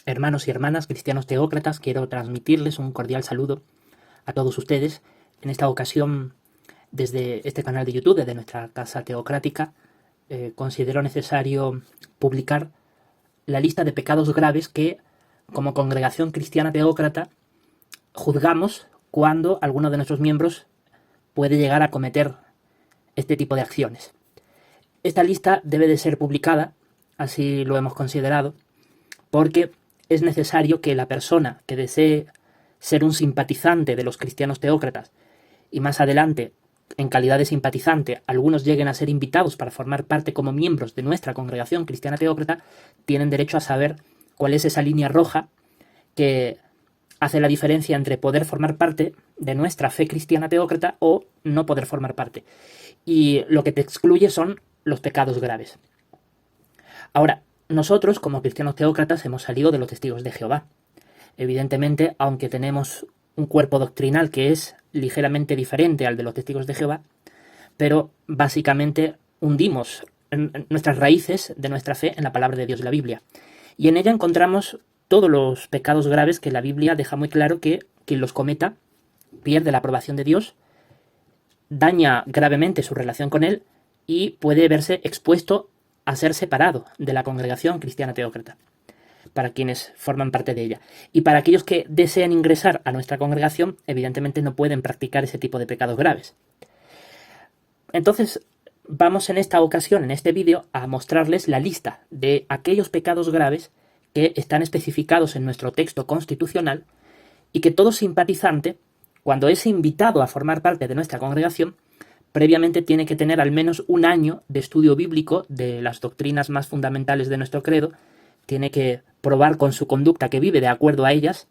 Hermanos y hermanas, cristianos teócratas, quiero transmitirles un cordial saludo a todos ustedes. En esta ocasión, desde este canal de YouTube, desde nuestra casa teocrática, considero necesario publicar la lista de pecados graves que, como congregación cristiana teócrata, juzgamos cuando alguno de nuestros miembros puede llegar a cometer este tipo de acciones. Esta lista debe de ser publicada, así lo hemos considerado, porque es necesario que la persona que desee ser un simpatizante de los cristianos teócratas y más adelante, en calidad de simpatizante, algunos lleguen a ser invitados para formar parte como miembros de nuestra congregación cristiana teócrata, tienen derecho a saber cuál es esa línea roja que hace la diferencia entre poder formar parte de nuestra fe cristiana teócrata o no poder formar parte. Y lo que te excluye son los pecados graves. Ahora, nosotros, como cristianos teócratas, hemos salido de los testigos de Jehová. Evidentemente, aunque tenemos un cuerpo doctrinal que es ligeramente diferente al de los testigos de Jehová, pero básicamente hundimos nuestras raíces de nuestra fe en la palabra de Dios, la Biblia. Y en ella encontramos todos los pecados graves que la Biblia deja muy claro que quien los cometa pierde la aprobación de Dios, daña gravemente su relación con Él y puede verse expuesto a ser separado de la congregación cristiana teócrata, para quienes forman parte de ella. Y para aquellos que desean ingresar a nuestra congregación, evidentemente no pueden practicar ese tipo de pecados graves. Entonces, vamos en esta ocasión, en este vídeo, a mostrarles la lista de aquellos pecados graves que están especificados en nuestro texto constitucional y que todo simpatizante, cuando es invitado a formar parte de nuestra congregación, previamente tiene que tener al menos un año de estudio bíblico de las doctrinas más fundamentales de nuestro credo, tiene que probar con su conducta que vive de acuerdo a ellas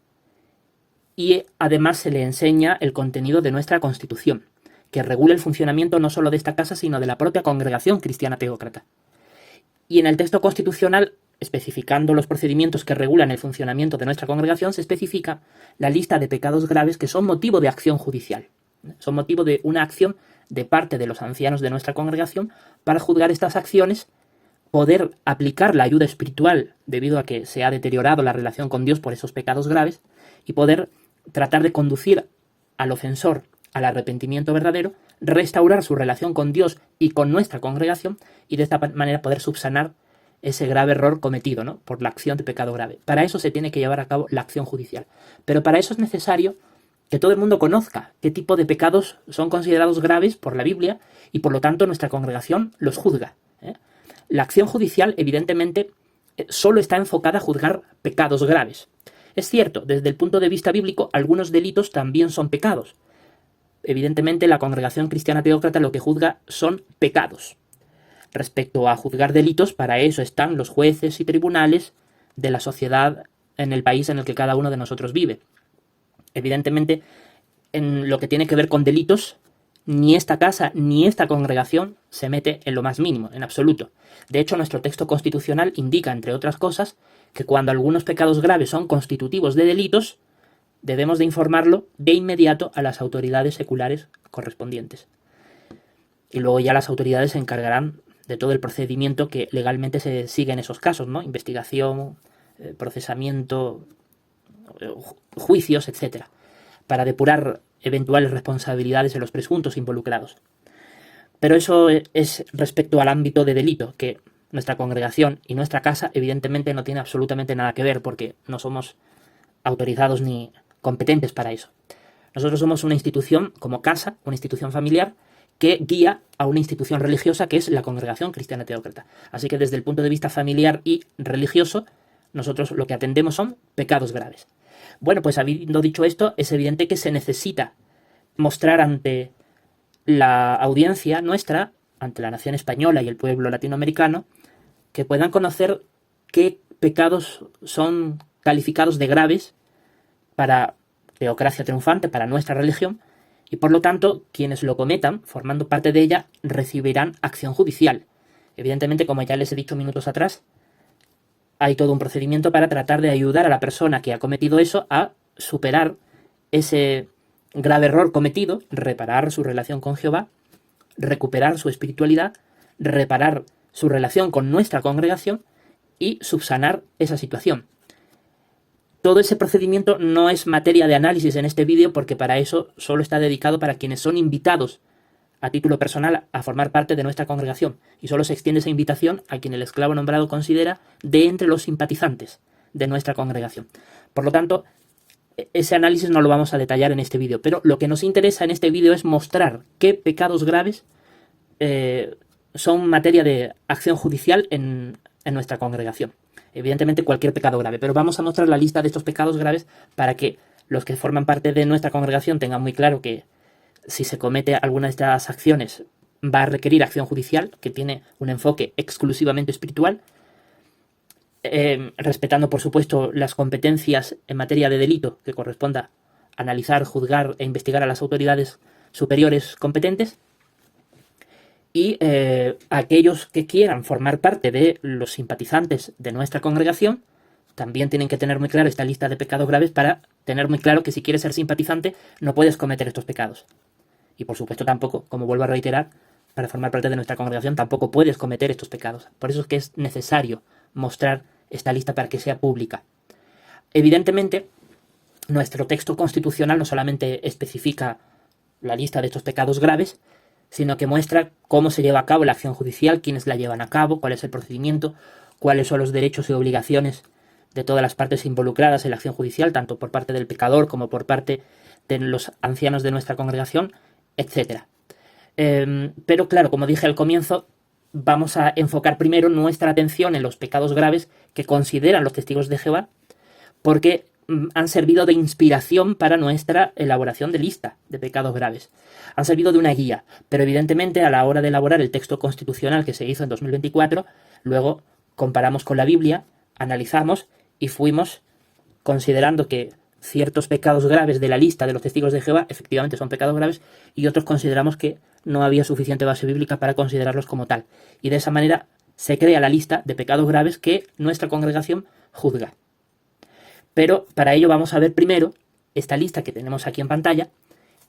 y además se le enseña el contenido de nuestra Constitución, que regula el funcionamiento no solo de esta casa, sino de la propia congregación cristiana teócrata. Y en el texto constitucional, especificando los procedimientos que regulan el funcionamiento de nuestra congregación, se especifica la lista de pecados graves que son motivo de acción judicial. Son motivo de una acción de parte de los ancianos de nuestra congregación para juzgar estas acciones, poder aplicar la ayuda espiritual debido a que se ha deteriorado la relación con Dios por esos pecados graves y poder tratar de conducir al ofensor al arrepentimiento verdadero, restaurar su relación con Dios y con nuestra congregación y de esta manera poder subsanar ese grave error cometido, ¿no?, por la acción de pecado grave. Para eso se tiene que llevar a cabo la acción judicial. Pero para eso es necesario que todo el mundo conozca qué tipo de pecados son considerados graves por la Biblia y por lo tanto nuestra congregación los juzga. La acción judicial, evidentemente, solo está enfocada a juzgar pecados graves. Es cierto, desde el punto de vista bíblico, algunos delitos también son pecados. Evidentemente, la congregación cristiana teócrata lo que juzga son pecados. Respecto a juzgar delitos, para eso están los jueces y tribunales de la sociedad en el país en el que cada uno de nosotros vive. Evidentemente, en lo que tiene que ver con delitos, ni esta casa ni esta congregación se mete en lo más mínimo, en absoluto. De hecho, nuestro texto constitucional indica, entre otras cosas, que cuando algunos pecados graves son constitutivos de delitos, debemos de informarlo de inmediato a las autoridades seculares correspondientes. Y luego ya las autoridades se encargarán de todo el procedimiento que legalmente se sigue en esos casos, ¿no? Investigación, procesamiento, juicios, etc., para depurar eventuales responsabilidades de los presuntos involucrados. Pero eso es respecto al ámbito de delito, que nuestra congregación y nuestra casa evidentemente no tiene absolutamente nada que ver, porque no somos autorizados ni competentes para eso. Nosotros somos una institución como casa, una institución familiar, que guía a una institución religiosa que es la congregación cristiana teócrata. Así que desde el punto de vista familiar y religioso, nosotros lo que atendemos son pecados graves. Bueno, pues habiendo dicho esto, es evidente que se necesita mostrar ante la audiencia nuestra, ante la nación española y el pueblo latinoamericano, que puedan conocer qué pecados son calificados de graves para teocracia triunfante, para nuestra religión, y por lo tanto, quienes lo cometan, formando parte de ella, recibirán acción judicial. Evidentemente, como ya les he dicho minutos atrás, hay todo un procedimiento para tratar de ayudar a la persona que ha cometido eso a superar ese grave error cometido, reparar su relación con Jehová, recuperar su espiritualidad, reparar su relación con nuestra congregación y subsanar esa situación. todo ese procedimiento no es materia de análisis en este vídeo, porque para eso solo está dedicado para quienes son invitados a título personal a formar parte de nuestra congregación, y solo se extiende esa invitación a quien el esclavo nombrado considera de entre los simpatizantes de nuestra congregación. Por lo tanto, ese análisis no lo vamos a detallar en este vídeo, pero lo que nos interesa en este vídeo es mostrar qué pecados graves son materia de acción judicial en nuestra congregación. Evidentemente cualquier pecado grave, pero vamos a mostrar la lista de estos pecados graves para que los que forman parte de nuestra congregación tengan muy claro que si se comete alguna de estas acciones va a requerir acción judicial, que tiene un enfoque exclusivamente espiritual, respetando por supuesto las competencias en materia de delito que corresponda analizar, juzgar e investigar a las autoridades superiores competentes. Y aquellos que quieran formar parte de los simpatizantes de nuestra congregación también tienen que tener muy claro esta lista de pecados graves para tener muy claro que si quieres ser simpatizante no puedes cometer estos pecados. Y por supuesto tampoco, como vuelvo a reiterar, para formar parte de nuestra congregación tampoco puedes cometer estos pecados. Por eso es que es necesario mostrar esta lista para que sea pública. Evidentemente, nuestro texto constitucional no solamente especifica la lista de estos pecados graves, sino que muestra cómo se lleva a cabo la acción judicial, quiénes la llevan a cabo, cuál es el procedimiento, cuáles son los derechos y obligaciones de todas las partes involucradas en la acción judicial, tanto por parte del pecador como por parte de los ancianos de nuestra congregación, etc. Pero claro, como dije al comienzo, vamos a enfocar primero nuestra atención en los pecados graves que consideran los testigos de Jehová, porque han servido de inspiración para nuestra elaboración de lista de pecados graves. Han servido de una guía, pero evidentemente a la hora de elaborar el texto constitucional que se hizo en 2024, luego comparamos con la Biblia, analizamos y fuimos considerando que ciertos pecados graves de la lista de los testigos de Jehová efectivamente son pecados graves y otros consideramos que no había suficiente base bíblica para considerarlos como tal. Y de esa manera se crea la lista de pecados graves que nuestra congregación juzga. Pero para ello vamos a ver primero esta lista que tenemos aquí en pantalla,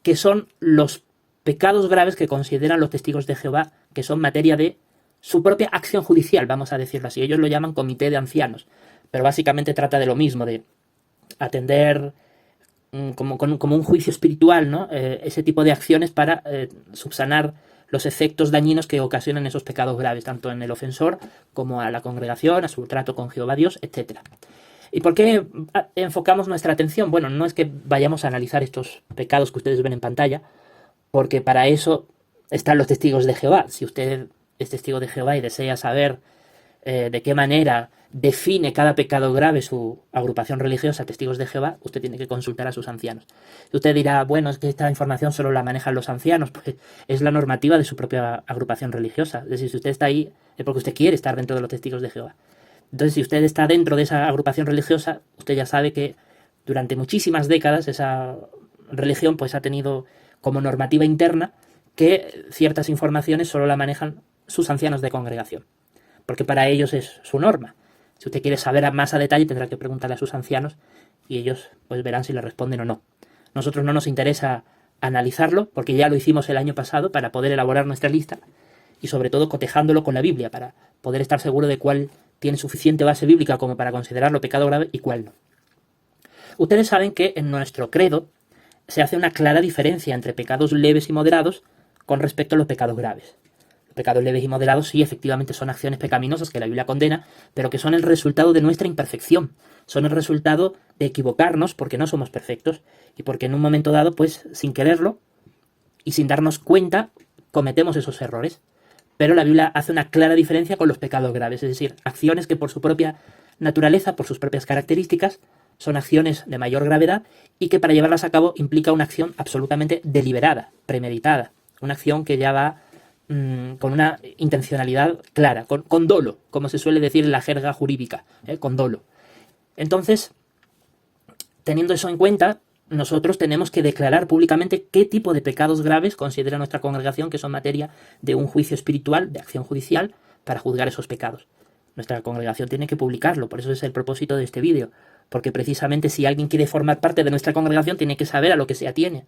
que son los pecados graves que consideran los testigos de Jehová, que son materia de su propia acción judicial, vamos a decirlo así. Ellos lo llaman comité de ancianos, pero básicamente trata de lo mismo, de atender como un juicio espiritual, ¿no? Ese tipo de acciones para subsanar los efectos dañinos que ocasionan esos pecados graves, tanto en el ofensor como a la congregación, a su trato con Jehová Dios, etc. ¿Y por qué enfocamos nuestra atención? Bueno, no es que vayamos a analizar estos pecados que ustedes ven en pantalla, porque para eso están los testigos de Jehová. Si usted es testigo de Jehová y desea saber de qué manera define cada pecado grave su agrupación religiosa, Testigos de Jehová, usted tiene que consultar a sus ancianos. Y usted dirá, bueno, es que esta información solo la manejan los ancianos, pues es la normativa de su propia agrupación religiosa. Es decir, si usted está ahí es porque usted quiere estar dentro de los Testigos de Jehová. Entonces, si usted está dentro de esa agrupación religiosa, usted ya sabe que durante muchísimas décadas esa religión pues ha tenido como normativa interna que ciertas informaciones solo la manejan sus ancianos de congregación, porque para ellos es su norma. Si usted quiere saber más a detalle, tendrá que preguntarle a sus ancianos y ellos pues verán si le responden o no. Nosotros no nos interesa analizarlo, porque ya lo hicimos el año pasado para poder elaborar nuestra lista y sobre todo cotejándolo con la Biblia para poder estar seguro de cuál tiene suficiente base bíblica como para considerarlo pecado grave y cuál no. Ustedes saben que en nuestro credo se hace una clara diferencia entre pecados leves y moderados con respecto a los pecados graves. Los pecados leves y moderados sí, efectivamente, son acciones pecaminosas que la Biblia condena, pero que son el resultado de nuestra imperfección. Son el resultado de equivocarnos porque no somos perfectos y porque en un momento dado, pues sin quererlo y sin darnos cuenta, cometemos esos errores. Pero la Biblia hace una clara diferencia con los pecados graves, es decir, acciones que por su propia naturaleza, por sus propias características, son acciones de mayor gravedad y que para llevarlas a cabo implica una acción absolutamente deliberada, premeditada, una acción que ya va con una intencionalidad clara, con dolo, como se suele decir en la jerga jurídica, con dolo. Entonces, teniendo eso en cuenta, nosotros tenemos que declarar públicamente qué tipo de pecados graves considera nuestra congregación que son materia de un juicio espiritual, de acción judicial, para juzgar esos pecados. Nuestra congregación tiene que publicarlo, por eso es el propósito de este vídeo, porque precisamente si alguien quiere formar parte de nuestra congregación tiene que saber a lo que se atiene,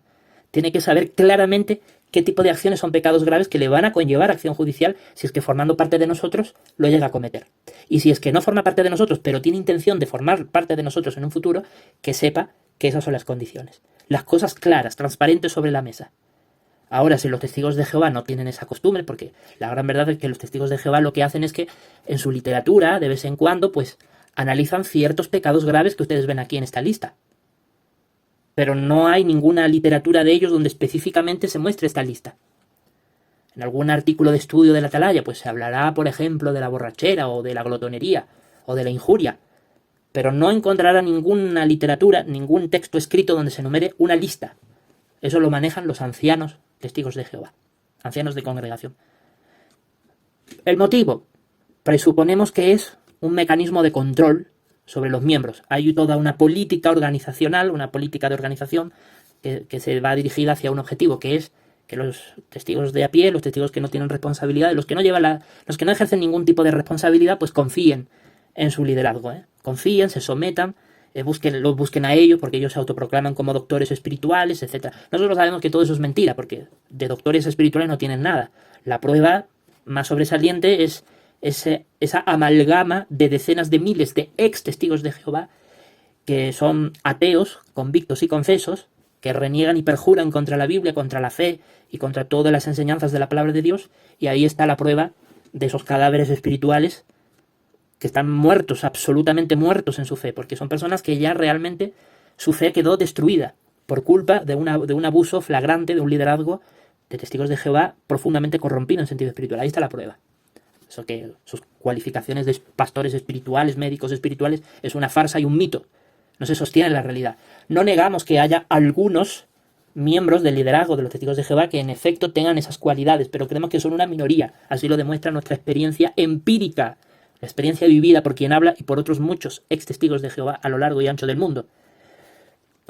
Tiene que saber claramente qué tipo de acciones son pecados graves que le van a conllevar acción judicial si es que formando parte de nosotros lo llega a cometer. Y si es que no forma parte de nosotros, pero tiene intención de formar parte de nosotros en un futuro, que sepa que esas son las condiciones. Las cosas claras, transparentes sobre la mesa. Ahora, si los testigos de Jehová no tienen esa costumbre, porque la gran verdad es que los testigos de Jehová lo que hacen es que en su literatura, de vez en cuando, pues analizan ciertos pecados graves que ustedes ven aquí en esta lista. Pero no hay ninguna literatura de ellos donde específicamente se muestre esta lista. En algún artículo de estudio de la Atalaya, pues se hablará, por ejemplo, de la borrachera o de la glotonería o de la injuria, pero no encontrará ninguna literatura, ningún texto escrito donde se enumere una lista. Eso lo manejan los ancianos testigos de Jehová, ancianos de congregación. El motivo, presuponemos que es un mecanismo de control sobre los miembros. Hay toda una política organizacional, una política de organización que se va dirigida hacia un objetivo, que es que los testigos de a pie, los testigos que no tienen responsabilidad, los que no ejercen ningún tipo de responsabilidad, pues confíen en su liderazgo, confíen, se sometan, los busquen a ellos, porque ellos se autoproclaman como doctores espirituales, etc. Nosotros sabemos que todo eso es mentira, porque de doctores espirituales no tienen nada. La prueba más sobresaliente es esa amalgama de decenas de miles de ex testigos de Jehová que son ateos, convictos y confesos, que reniegan y perjuran contra la Biblia, contra la fe y contra todas las enseñanzas de la palabra de Dios, y ahí está la prueba de esos cadáveres espirituales que están muertos, absolutamente muertos en su fe, porque son personas que ya realmente su fe quedó destruida por culpa de un abuso flagrante, de un liderazgo de testigos de Jehová profundamente corrompido en sentido espiritual. Ahí está la prueba. Eso que sus cualificaciones de pastores espirituales, médicos espirituales, es una farsa y un mito. No se sostiene en la realidad. No negamos que haya algunos miembros del liderazgo de los testigos de Jehová que en efecto tengan esas cualidades, pero creemos que son una minoría. Así lo demuestra nuestra experiencia empírica, la experiencia vivida por quien habla y por otros muchos ex testigos de Jehová a lo largo y ancho del mundo.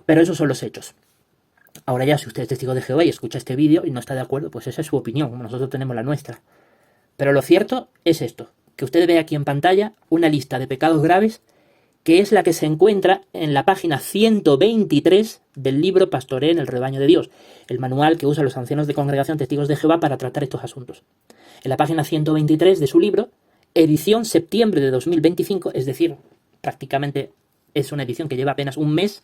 Pero esos son los hechos. Ahora ya, si usted es testigo de Jehová y escucha este vídeo y no está de acuerdo, pues esa es su opinión, como nosotros tenemos la nuestra. Pero lo cierto es esto, que usted ve aquí en pantalla una lista de pecados graves que es la que se encuentra en la página 123 del libro Pastoré en el rebaño de Dios, el manual que usan los ancianos de congregación testigos de Jehová para tratar estos asuntos. En la página 123 de su libro, edición septiembre de 2025, es decir, prácticamente es una edición que lleva apenas un mes,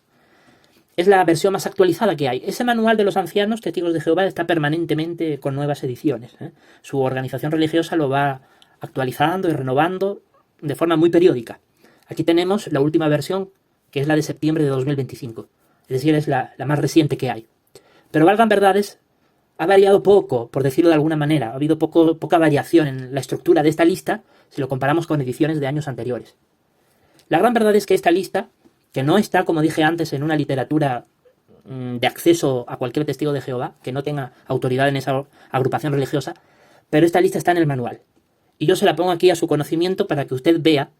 es la versión más actualizada que hay. Ese manual de los ancianos testigos de Jehová está permanentemente con nuevas ediciones. Su organización religiosa lo va actualizando y renovando de forma muy periódica. Aquí tenemos la última versión, que es la de septiembre de 2025. Es decir, es la más reciente que hay. Pero valgan verdades, ha variado poco, por decirlo de alguna manera. Ha habido poca variación en la estructura de esta lista si lo comparamos con ediciones de años anteriores. La gran verdad es que esta lista, que no está, como dije antes, en una literatura de acceso a cualquier testigo de Jehová, que no tenga autoridad en esa agrupación religiosa, pero esta lista está en el manual. Y yo se la pongo aquí a su conocimiento para que usted vea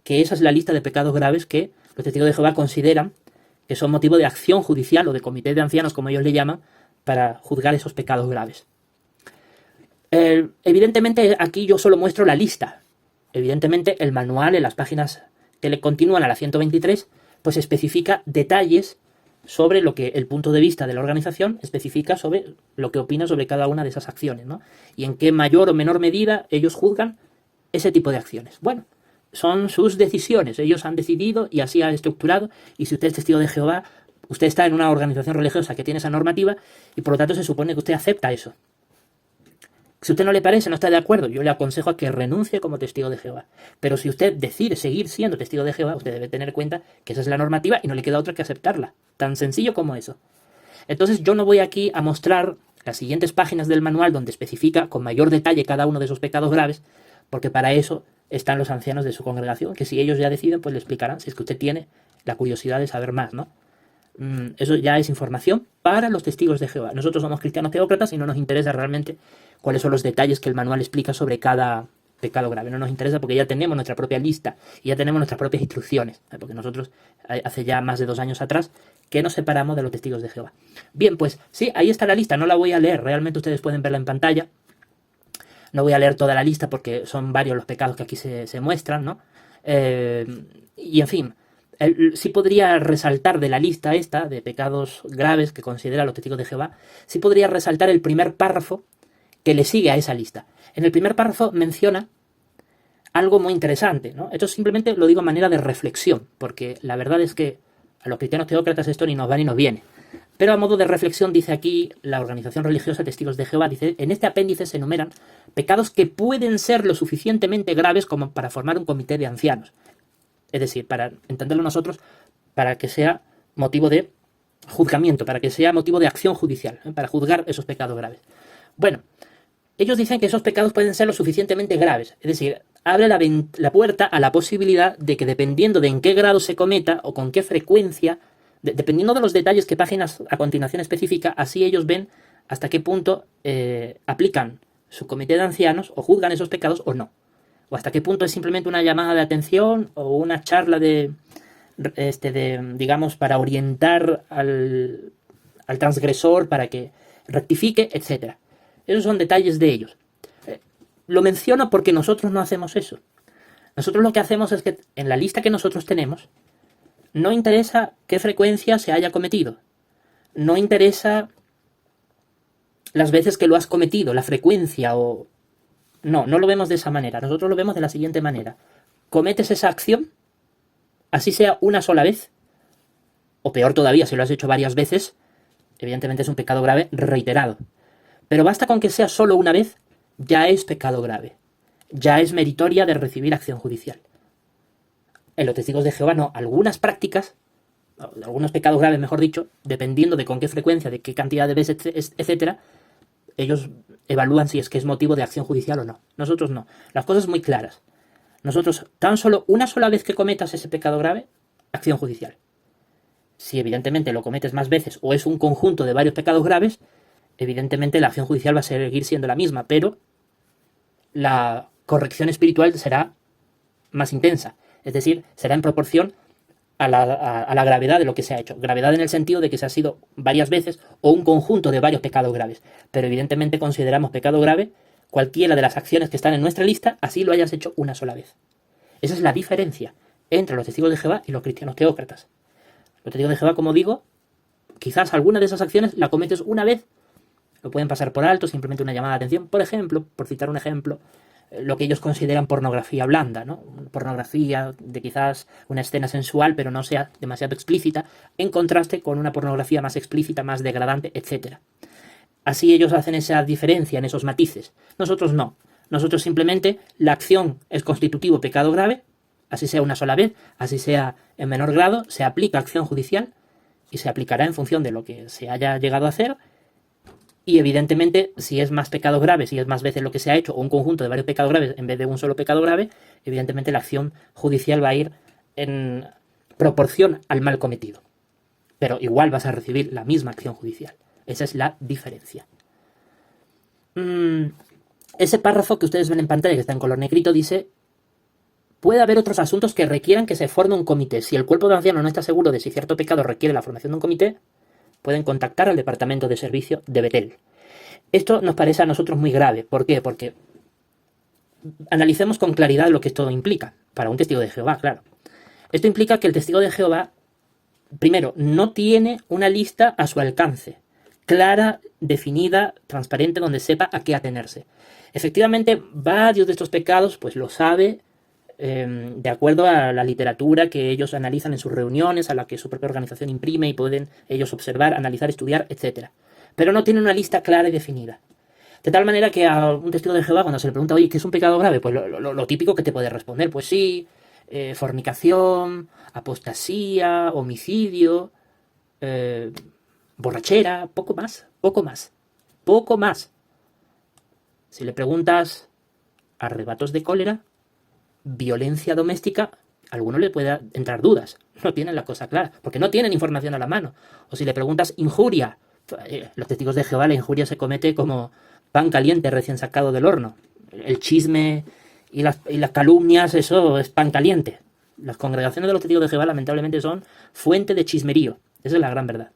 que esa es la lista de pecados graves que los testigos de Jehová consideran que son motivo de acción judicial o de comité de ancianos, como ellos le llaman, para juzgar esos pecados graves. Evidentemente, aquí yo solo muestro la lista. Evidentemente, el manual en las páginas que le continúan a la 123, pues especifica detalles sobre lo que el punto de vista de la organización especifica sobre lo que opina sobre cada una de esas acciones, ¿no? Y en qué mayor o menor medida ellos juzgan ese tipo de acciones. Bueno, son sus decisiones, ellos han decidido y así han estructurado, y si usted es testigo de Jehová, usted está en una organización religiosa que tiene esa normativa y por lo tanto se supone que usted acepta eso. Si a usted no le parece, no está de acuerdo, yo le aconsejo a que renuncie como testigo de Jehová. Pero si usted decide seguir siendo testigo de Jehová, usted debe tener en cuenta que esa es la normativa y no le queda otra que aceptarla. Tan sencillo como eso. Entonces yo no voy aquí a mostrar las siguientes páginas del manual donde especifica con mayor detalle cada uno de esos pecados graves, porque para eso están los ancianos de su congregación, que si ellos ya deciden, pues le explicarán, si es que usted tiene la curiosidad de saber más, ¿no? Eso ya es información para los testigos de Jehová. Nosotros somos cristianos teócratas y no nos interesa realmente cuáles son los detalles que el manual explica sobre cada pecado grave. No nos interesa porque ya tenemos nuestra propia lista y ya tenemos nuestras propias instrucciones, porque nosotros hace ya más de 2 años atrás que nos separamos de los testigos de Jehová. Bien, pues sí, ahí está la lista, no la voy a leer, realmente ustedes pueden verla en pantalla. No voy a leer toda la lista porque son varios los pecados que aquí se muestran, ¿no? Y en fin, sí podría resaltar de la lista esta de pecados graves que considera los testigos de Jehová, sí podría resaltar el primer párrafo que le sigue a esa lista. En el primer párrafo menciona algo muy interesante, ¿no? Esto simplemente lo digo a manera de reflexión, porque la verdad es que a los cristianos teócratas esto ni nos va ni nos viene. Pero a modo de reflexión dice aquí la organización religiosa Testigos de Jehová, dice, en este apéndice se enumeran pecados que pueden ser lo suficientemente graves como para formar un comité de ancianos. Es decir, para entenderlo nosotros, para que sea motivo de juzgamiento, para que sea motivo de acción judicial, para juzgar esos pecados graves. Bueno, ellos dicen que esos pecados pueden ser lo suficientemente graves, es decir, abre la puerta a la posibilidad de que dependiendo de en qué grado se cometa o con qué frecuencia, dependiendo de los detalles que páginas a continuación especifica, así ellos ven hasta qué punto aplican su comité de ancianos o juzgan esos pecados o no. O hasta qué punto es simplemente una llamada de atención o una charla digamos, para orientar al transgresor para que rectifique, etc. Esos son detalles de ellos. Lo menciono porque nosotros no hacemos eso. Nosotros lo que hacemos es que en la lista que nosotros tenemos no interesa qué frecuencia se haya cometido. No interesa las veces que lo has cometido, la frecuencia o... No lo vemos de esa manera. Nosotros lo vemos de la siguiente manera. Cometes esa acción, así sea una sola vez, o peor todavía, si lo has hecho varias veces, evidentemente es un pecado grave reiterado. Pero basta con que sea solo una vez, ya es pecado grave. Ya es meritoria de recibir acción judicial. En los testigos de Jehová no. Algunas prácticas, algunos pecados graves, mejor dicho, dependiendo de con qué frecuencia, de qué cantidad de veces, etcétera, ellos evalúan si es que es motivo de acción judicial o no. Nosotros no. Las cosas muy claras. Nosotros, tan solo una sola vez que cometas ese pecado grave, acción judicial. Si evidentemente lo cometes más veces o es un conjunto de varios pecados graves, evidentemente la acción judicial va a seguir siendo la misma, pero la corrección espiritual será más intensa. Es decir, será en proporción a la gravedad de lo que se ha hecho. Gravedad en el sentido de que se ha sido varias veces o un conjunto de varios pecados graves. Pero evidentemente consideramos pecado grave cualquiera de las acciones que están en nuestra lista, así lo hayas hecho una sola vez. Esa es la diferencia entre los testigos de Jehová y los cristianos teócratas. Los testigos de Jehová, como digo, quizás alguna de esas acciones la cometes una vez, lo pueden pasar por alto, simplemente una llamada de atención. Por ejemplo, por citar un ejemplo, lo que ellos consideran pornografía blanda, ¿no? Pornografía de quizás una escena sensual, pero no sea demasiado explícita, en contraste con una pornografía más explícita, más degradante, etc. Así ellos hacen esa diferencia en esos matices. Nosotros no. Nosotros simplemente la acción es constitutivo pecado grave, así sea una sola vez, así sea en menor grado, se aplica acción judicial y se aplicará en función de lo que se haya llegado a hacer. Y evidentemente, si es más pecado grave, si es más veces lo que se ha hecho, o un conjunto de varios pecados graves en vez de un solo pecado grave, evidentemente la acción judicial va a ir en proporción al mal cometido. Pero igual vas a recibir la misma acción judicial. Esa es la diferencia. Ese párrafo que ustedes ven en pantalla, que está en color negrito, dice: puede haber otros asuntos que requieran que se forme un comité. Si el cuerpo de ancianos no está seguro de si cierto pecado requiere la formación de un comité, pueden contactar al departamento de servicio de Betel. Esto nos parece a nosotros muy grave. ¿Por qué? Porque analicemos con claridad lo que esto implica. Para un testigo de Jehová, claro. Esto implica que el testigo de Jehová, primero, no tiene una lista a su alcance, clara, definida, transparente, donde sepa a qué atenerse. Efectivamente, varios de estos pecados, pues lo sabe de acuerdo a la literatura que ellos analizan en sus reuniones, a la que su propia organización imprime y pueden ellos observar, analizar, estudiar, etc. Pero no tienen una lista clara y definida. De tal manera que a un testigo de Jehová, cuando se le pregunta, oye, ¿qué es un pecado grave? Pues lo típico que te puede responder, pues sí, fornicación, apostasía, homicidio, borrachera, poco más. Si le preguntas arrebatos de cólera, violencia doméstica, a alguno le puede entrar dudas. No tienen la cosa clara, porque no tienen información a la mano. O si le preguntas injuria, los testigos de Jehová, la injuria se comete como pan caliente recién sacado del horno. El chisme y las calumnias, eso es pan caliente. Las congregaciones de los testigos de Jehová, lamentablemente, son fuente de chismerío. Esa es la gran verdad.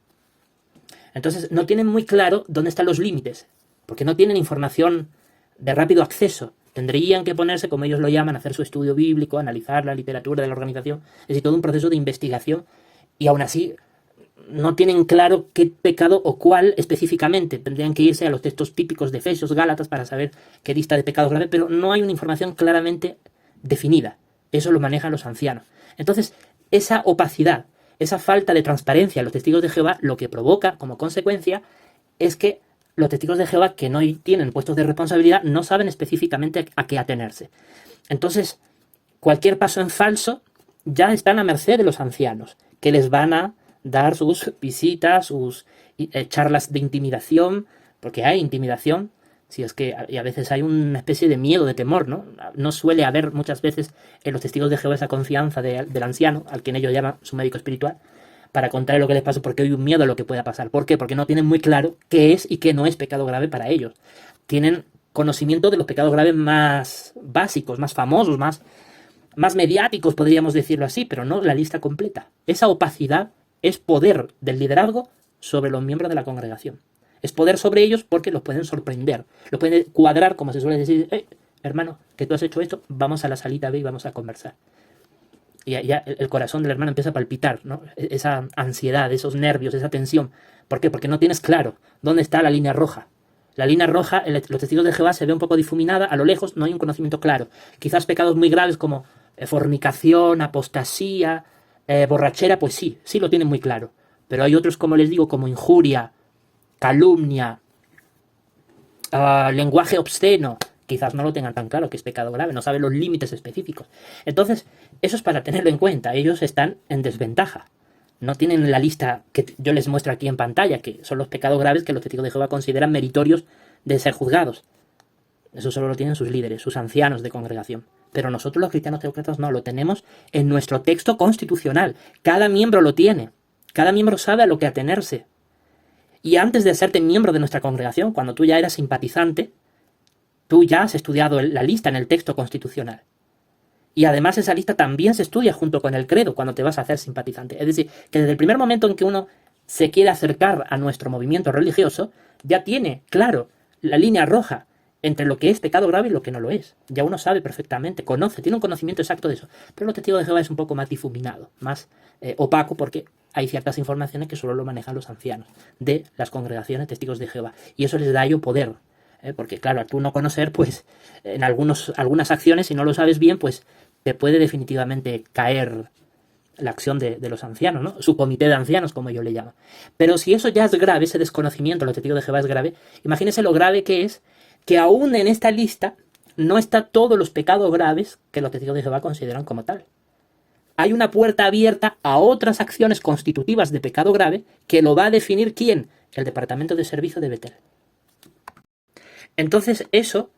Entonces, no tienen muy claro dónde están los límites, porque no tienen información de rápido acceso Tendrían que ponerse, como ellos lo llaman, a hacer su estudio bíblico, analizar la literatura de la organización, es decir, todo un proceso de investigación, y aún así no tienen claro qué pecado o cuál específicamente. Tendrían que irse a los textos típicos de Efesios, Gálatas, para saber qué lista de pecados graves, pero no hay una información claramente definida. Eso lo manejan los ancianos. Entonces, esa opacidad, esa falta de transparencia en los testigos de Jehová, lo que provoca como consecuencia es que los testigos de Jehová que no tienen puestos de responsabilidad no saben específicamente a qué atenerse. Entonces, cualquier paso en falso ya están a merced de los ancianos, que les van a dar sus visitas, sus charlas de intimidación, porque hay intimidación, si es que y a veces hay una especie de miedo, de temor, ¿no? No suele haber muchas veces en los testigos de Jehová esa confianza del anciano, al que ellos llaman su médico espiritual, para contarle lo que les pasó, porque hay un miedo a lo que pueda pasar. ¿Por qué? Porque no tienen muy claro qué es y qué no es pecado grave para ellos. Tienen conocimiento de los pecados graves más básicos, más famosos, más mediáticos, podríamos decirlo así, pero no la lista completa. Esa opacidad es poder del liderazgo sobre los miembros de la congregación. Es poder sobre ellos porque los pueden sorprender, los pueden cuadrar, como se suele decir, hermano, que tú has hecho esto, vamos a la salita B y vamos a conversar. Y ya el corazón del hermano empieza a palpitar, ¿no? Esa ansiedad, esos nervios, esa tensión. ¿Por qué? Porque no tienes claro dónde está la línea roja. La línea roja, los testigos de Jehová se ve un poco difuminada, a lo lejos no hay un conocimiento claro. Quizás pecados muy graves como fornicación, apostasía, borrachera, pues sí lo tienen muy claro. Pero hay otros, como les digo, como injuria, calumnia, lenguaje obsceno, quizás no lo tengan tan claro que es pecado grave, no saben los límites específicos. Entonces, eso es para tenerlo en cuenta. Ellos están en desventaja. No tienen la lista que yo les muestro aquí en pantalla, que son los pecados graves que los testigos de Jehová consideran meritorios de ser juzgados. Eso solo lo tienen sus líderes, sus ancianos de congregación. Pero nosotros los cristianos teócratas no, lo tenemos en nuestro texto constitucional. Cada miembro lo tiene. Cada miembro sabe a lo que atenerse. Y antes de hacerte miembro de nuestra congregación, cuando tú ya eras simpatizante, tú ya has estudiado la lista en el texto constitucional. Y además esa lista también se estudia junto con el credo cuando te vas a hacer simpatizante. Es decir, que desde el primer momento en que uno se quiere acercar a nuestro movimiento religioso, ya tiene claro la línea roja entre lo que es pecado grave y lo que no lo es. Ya uno sabe perfectamente, conoce, tiene un conocimiento exacto de eso. Pero los testigos de Jehová es un poco más difuminado, más opaco, porque hay ciertas informaciones que solo lo manejan los ancianos de las congregaciones testigos de Jehová. Y eso les da a ellos poder. Porque claro, al tú no conocer, pues en algunas acciones, si no lo sabes bien, pues te puede definitivamente caer la acción de los ancianos, ¿no? Su comité de ancianos, como yo le llamo. Pero si eso ya es grave, ese desconocimiento, los testigos de Jehová es grave, imagínense lo grave que es que aún en esta lista no está todos los pecados graves que los testigos de Jehová consideran como tal. Hay una puerta abierta a otras acciones constitutivas de pecado grave que lo va a definir ¿quién? El Departamento de Servicio de Betel. Entonces eso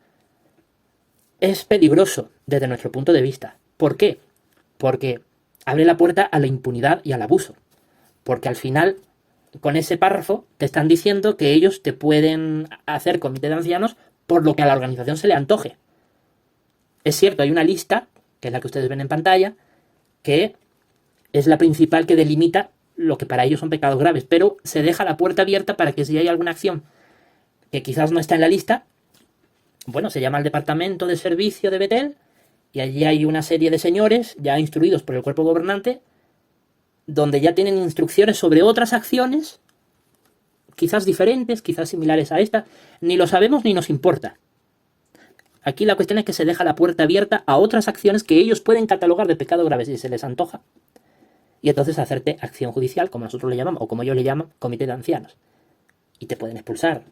es peligroso desde nuestro punto de vista. ¿Por qué? Porque abre la puerta a la impunidad y al abuso. Porque al final, con ese párrafo, te están diciendo que ellos te pueden hacer comité de ancianos por lo que a la organización se le antoje. Es cierto, hay una lista, que es la que ustedes ven en pantalla, que es la principal que delimita lo que para ellos son pecados graves, pero se deja la puerta abierta para que si hay alguna acción que quizás no está en la lista, bueno, se llama el Departamento de Servicio de Betel, y allí hay una serie de señores ya instruidos por el cuerpo gobernante, donde ya tienen instrucciones sobre otras acciones, quizás diferentes, quizás similares a esta, ni lo sabemos ni nos importa. Aquí la cuestión es que se deja la puerta abierta a otras acciones que ellos pueden catalogar de pecado grave si se les antoja, y entonces hacerte acción judicial, como nosotros le llamamos, o como ellos le llaman, comité de ancianos. Y te pueden expulsar,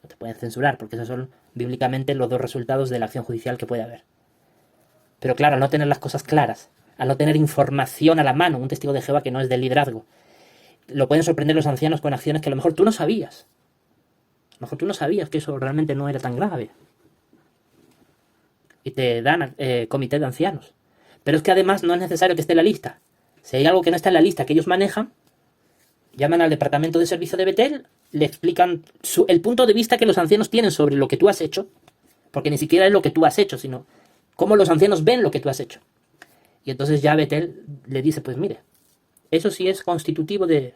o te pueden censurar, porque esos son bíblicamente los dos resultados de la acción judicial que puede haber. Pero claro, al no tener las cosas claras, al no tener información a la mano, un testigo de Jehová que no es del liderazgo, lo pueden sorprender los ancianos con acciones que a lo mejor tú no sabías. A lo mejor tú no sabías que eso realmente no era tan grave. Y te dan comité de ancianos. Pero es que además no es necesario que esté en la lista. Si hay algo que no está en la lista que ellos manejan, llaman al Departamento de Servicio de Betel, le explican el punto de vista que los ancianos tienen sobre lo que tú has hecho, porque ni siquiera es lo que tú has hecho, sino cómo los ancianos ven lo que tú has hecho. Y entonces ya Betel le dice, pues mire, eso sí es constitutivo de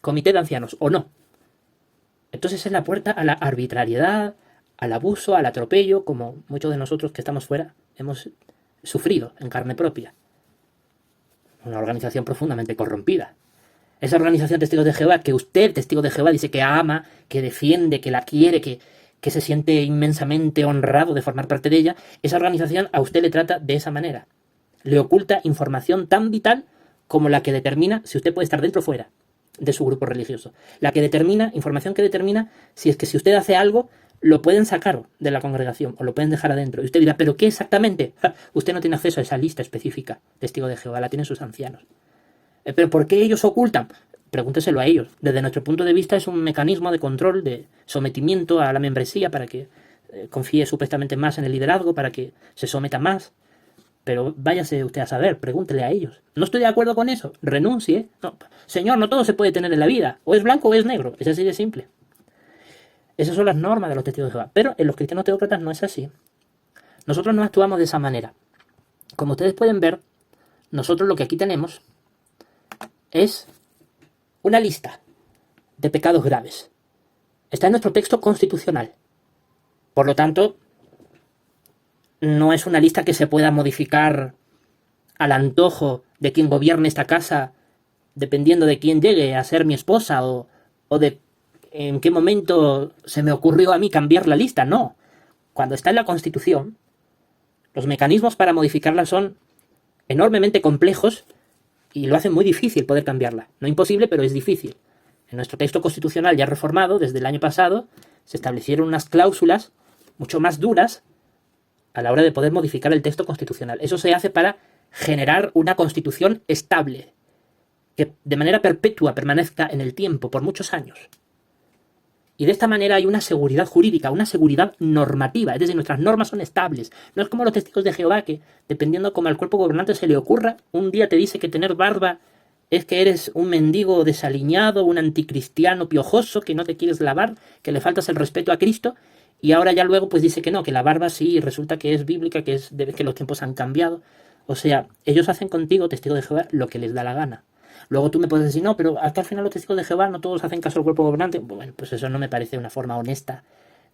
comité de ancianos, o no. Entonces es la puerta a la arbitrariedad, al abuso, al atropello, como muchos de nosotros que estamos fuera hemos sufrido en carne propia. Una organización profundamente corrompida. Esa organización Testigos de Jehová, que usted, Testigo de Jehová, dice que ama, que defiende, que la quiere, que se siente inmensamente honrado de formar parte de ella, esa organización a usted le trata de esa manera. Le oculta información tan vital como la que determina si usted puede estar dentro o fuera de su grupo religioso. La que determina, información que determina si es que si usted hace algo, lo pueden sacar de la congregación o lo pueden dejar adentro. Y usted dirá, ¿pero qué exactamente? Usted no tiene acceso a esa lista específica, Testigo de Jehová, la tienen sus ancianos. ¿Pero por qué ellos ocultan? Pregúnteselo a ellos. Desde nuestro punto de vista es un mecanismo de control, de sometimiento a la membresía para que confíe supuestamente más en el liderazgo, para que se someta más. Pero váyase usted a saber, pregúntele a ellos. ¿No estoy de acuerdo con eso? Renuncie. No, señor, no todo se puede tener en la vida. O es blanco o es negro. Es así de simple. Esas son las normas de los testigos de Jehová. Pero en los cristianos teócratas no es así. Nosotros no actuamos de esa manera. Como ustedes pueden ver, nosotros lo que aquí tenemos es una lista de pecados graves. Está en nuestro texto constitucional. Por lo tanto, no es una lista que se pueda modificar al antojo de quien gobierne esta casa, dependiendo de quién llegue a ser mi esposa o de en qué momento se me ocurrió a mí cambiar la lista. No. Cuando está en la Constitución, los mecanismos para modificarla son enormemente complejos y lo hace muy difícil poder cambiarla. No imposible, pero es difícil. En nuestro texto constitucional ya reformado, desde el año pasado, se establecieron unas cláusulas mucho más duras a la hora de poder modificar el texto constitucional. Eso se hace para generar una constitución estable, que de manera perpetua permanezca en el tiempo, por muchos años. Y de esta manera hay una seguridad jurídica, una seguridad normativa, es decir, nuestras normas son estables. No es como los testigos de Jehová que, dependiendo como al cuerpo gobernante se le ocurra, un día te dice que tener barba es que eres un mendigo desaliñado, un anticristiano piojoso, que no te quieres lavar, que le faltas el respeto a Cristo, y ahora ya luego pues dice que no, que la barba sí, resulta que es bíblica, que los tiempos han cambiado. O sea, ellos hacen contigo, testigo de Jehová, lo que les da la gana. Luego tú me puedes decir, no, pero hasta al final los testigos de Jehová no todos hacen caso al cuerpo gobernante. Bueno, pues eso no me parece una forma honesta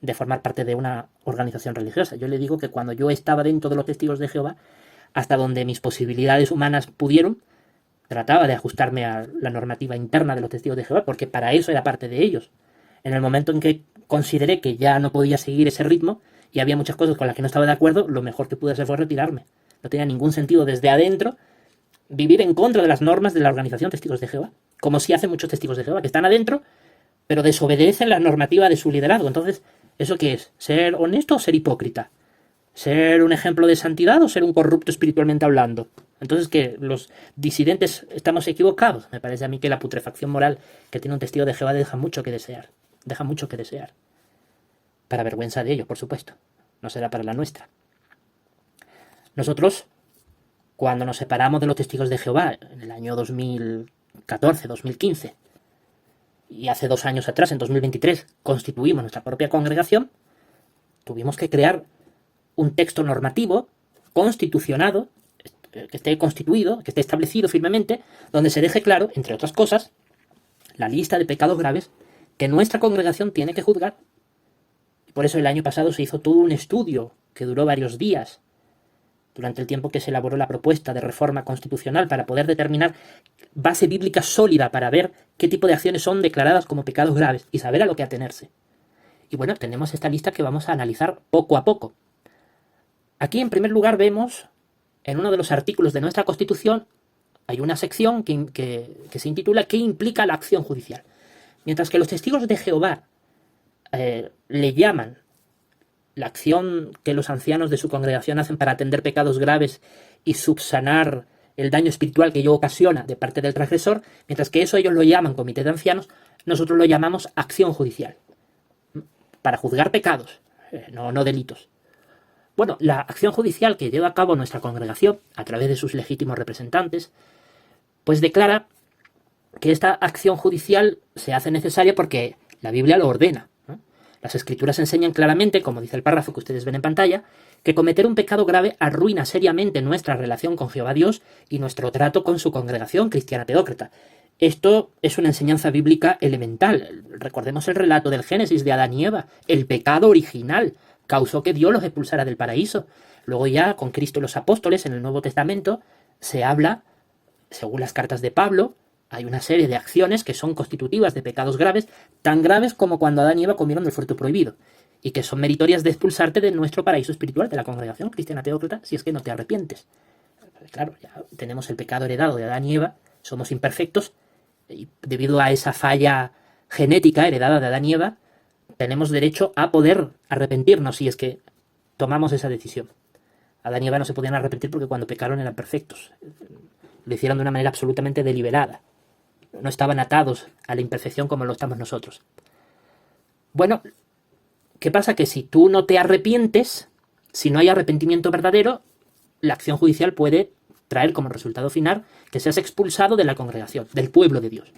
de formar parte de una organización religiosa. Yo le digo que cuando yo estaba dentro de los testigos de Jehová, hasta donde mis posibilidades humanas pudieron, trataba de ajustarme a la normativa interna de los testigos de Jehová, porque para eso era parte de ellos. En el momento en que consideré que ya no podía seguir ese ritmo y había muchas cosas con las que no estaba de acuerdo, lo mejor que pude hacer fue retirarme. No tenía ningún sentido desde adentro vivir en contra de las normas de la organización Testigos de Jehová, como sí hacen muchos testigos de Jehová, que están adentro, pero desobedecen la normativa de su liderazgo. Entonces, ¿eso qué es? ¿Ser honesto o ser hipócrita? ¿Ser un ejemplo de santidad o ser un corrupto espiritualmente hablando? Entonces, que los disidentes estamos equivocados. Me parece a mí que la putrefacción moral que tiene un testigo de Jehová deja mucho que desear. Deja mucho que desear. Para vergüenza de ellos, por supuesto. No será para la nuestra. Nosotros, cuando nos separamos de los testigos de Jehová en el año 2014, 2015, y hace 2 años atrás, en 2023, constituimos nuestra propia congregación, tuvimos que crear un texto normativo constitucionado, que esté constituido, que esté establecido firmemente, donde se deje claro, entre otras cosas, la lista de pecados graves que nuestra congregación tiene que juzgar. Por eso el año pasado se hizo todo un estudio que duró varios días, durante el tiempo que se elaboró la propuesta de reforma constitucional, para poder determinar base bíblica sólida para ver qué tipo de acciones son declaradas como pecados graves y saber a lo que atenerse. Y bueno, tenemos esta lista que vamos a analizar poco a poco. Aquí, en primer lugar, vemos en uno de los artículos de nuestra Constitución hay una sección que se intitula ¿Qué implica la acción judicial? Mientras que los testigos de Jehová le llaman la acción que los ancianos de su congregación hacen para atender pecados graves y subsanar el daño espiritual que ello ocasiona de parte del transgresor, mientras que eso ellos lo llaman comité de ancianos, nosotros lo llamamos acción judicial, para juzgar pecados, no delitos. Bueno, la acción judicial que lleva a cabo nuestra congregación, a través de sus legítimos representantes, pues declara que esta acción judicial se hace necesaria porque la Biblia lo ordena. Las Escrituras enseñan claramente, como dice el párrafo que ustedes ven en pantalla, que cometer un pecado grave arruina seriamente nuestra relación con Jehová Dios y nuestro trato con su congregación cristiana teócrata. Esto es una enseñanza bíblica elemental. Recordemos el relato del Génesis de Adán y Eva. El pecado original causó que Dios los expulsara del paraíso. Luego ya con Cristo y los apóstoles en el Nuevo Testamento se habla, según las cartas de Pablo, hay una serie de acciones que son constitutivas de pecados graves, tan graves como cuando Adán y Eva comieron del fruto prohibido, y que son meritorias de expulsarte de nuestro paraíso espiritual, de la congregación cristiana teócrata, si es que no te arrepientes. Claro, ya tenemos el pecado heredado de Adán y Eva, somos imperfectos, y debido a esa falla genética heredada de Adán y Eva, tenemos derecho a poder arrepentirnos si es que tomamos esa decisión. Adán y Eva no se podían arrepentir porque cuando pecaron eran perfectos. Lo hicieron de una manera absolutamente deliberada. No estaban atados a la imperfección como lo estamos nosotros. Bueno, ¿qué pasa? Que si tú no te arrepientes, si no hay arrepentimiento verdadero, la acción judicial puede traer como resultado final que seas expulsado de la congregación, del pueblo de Dios.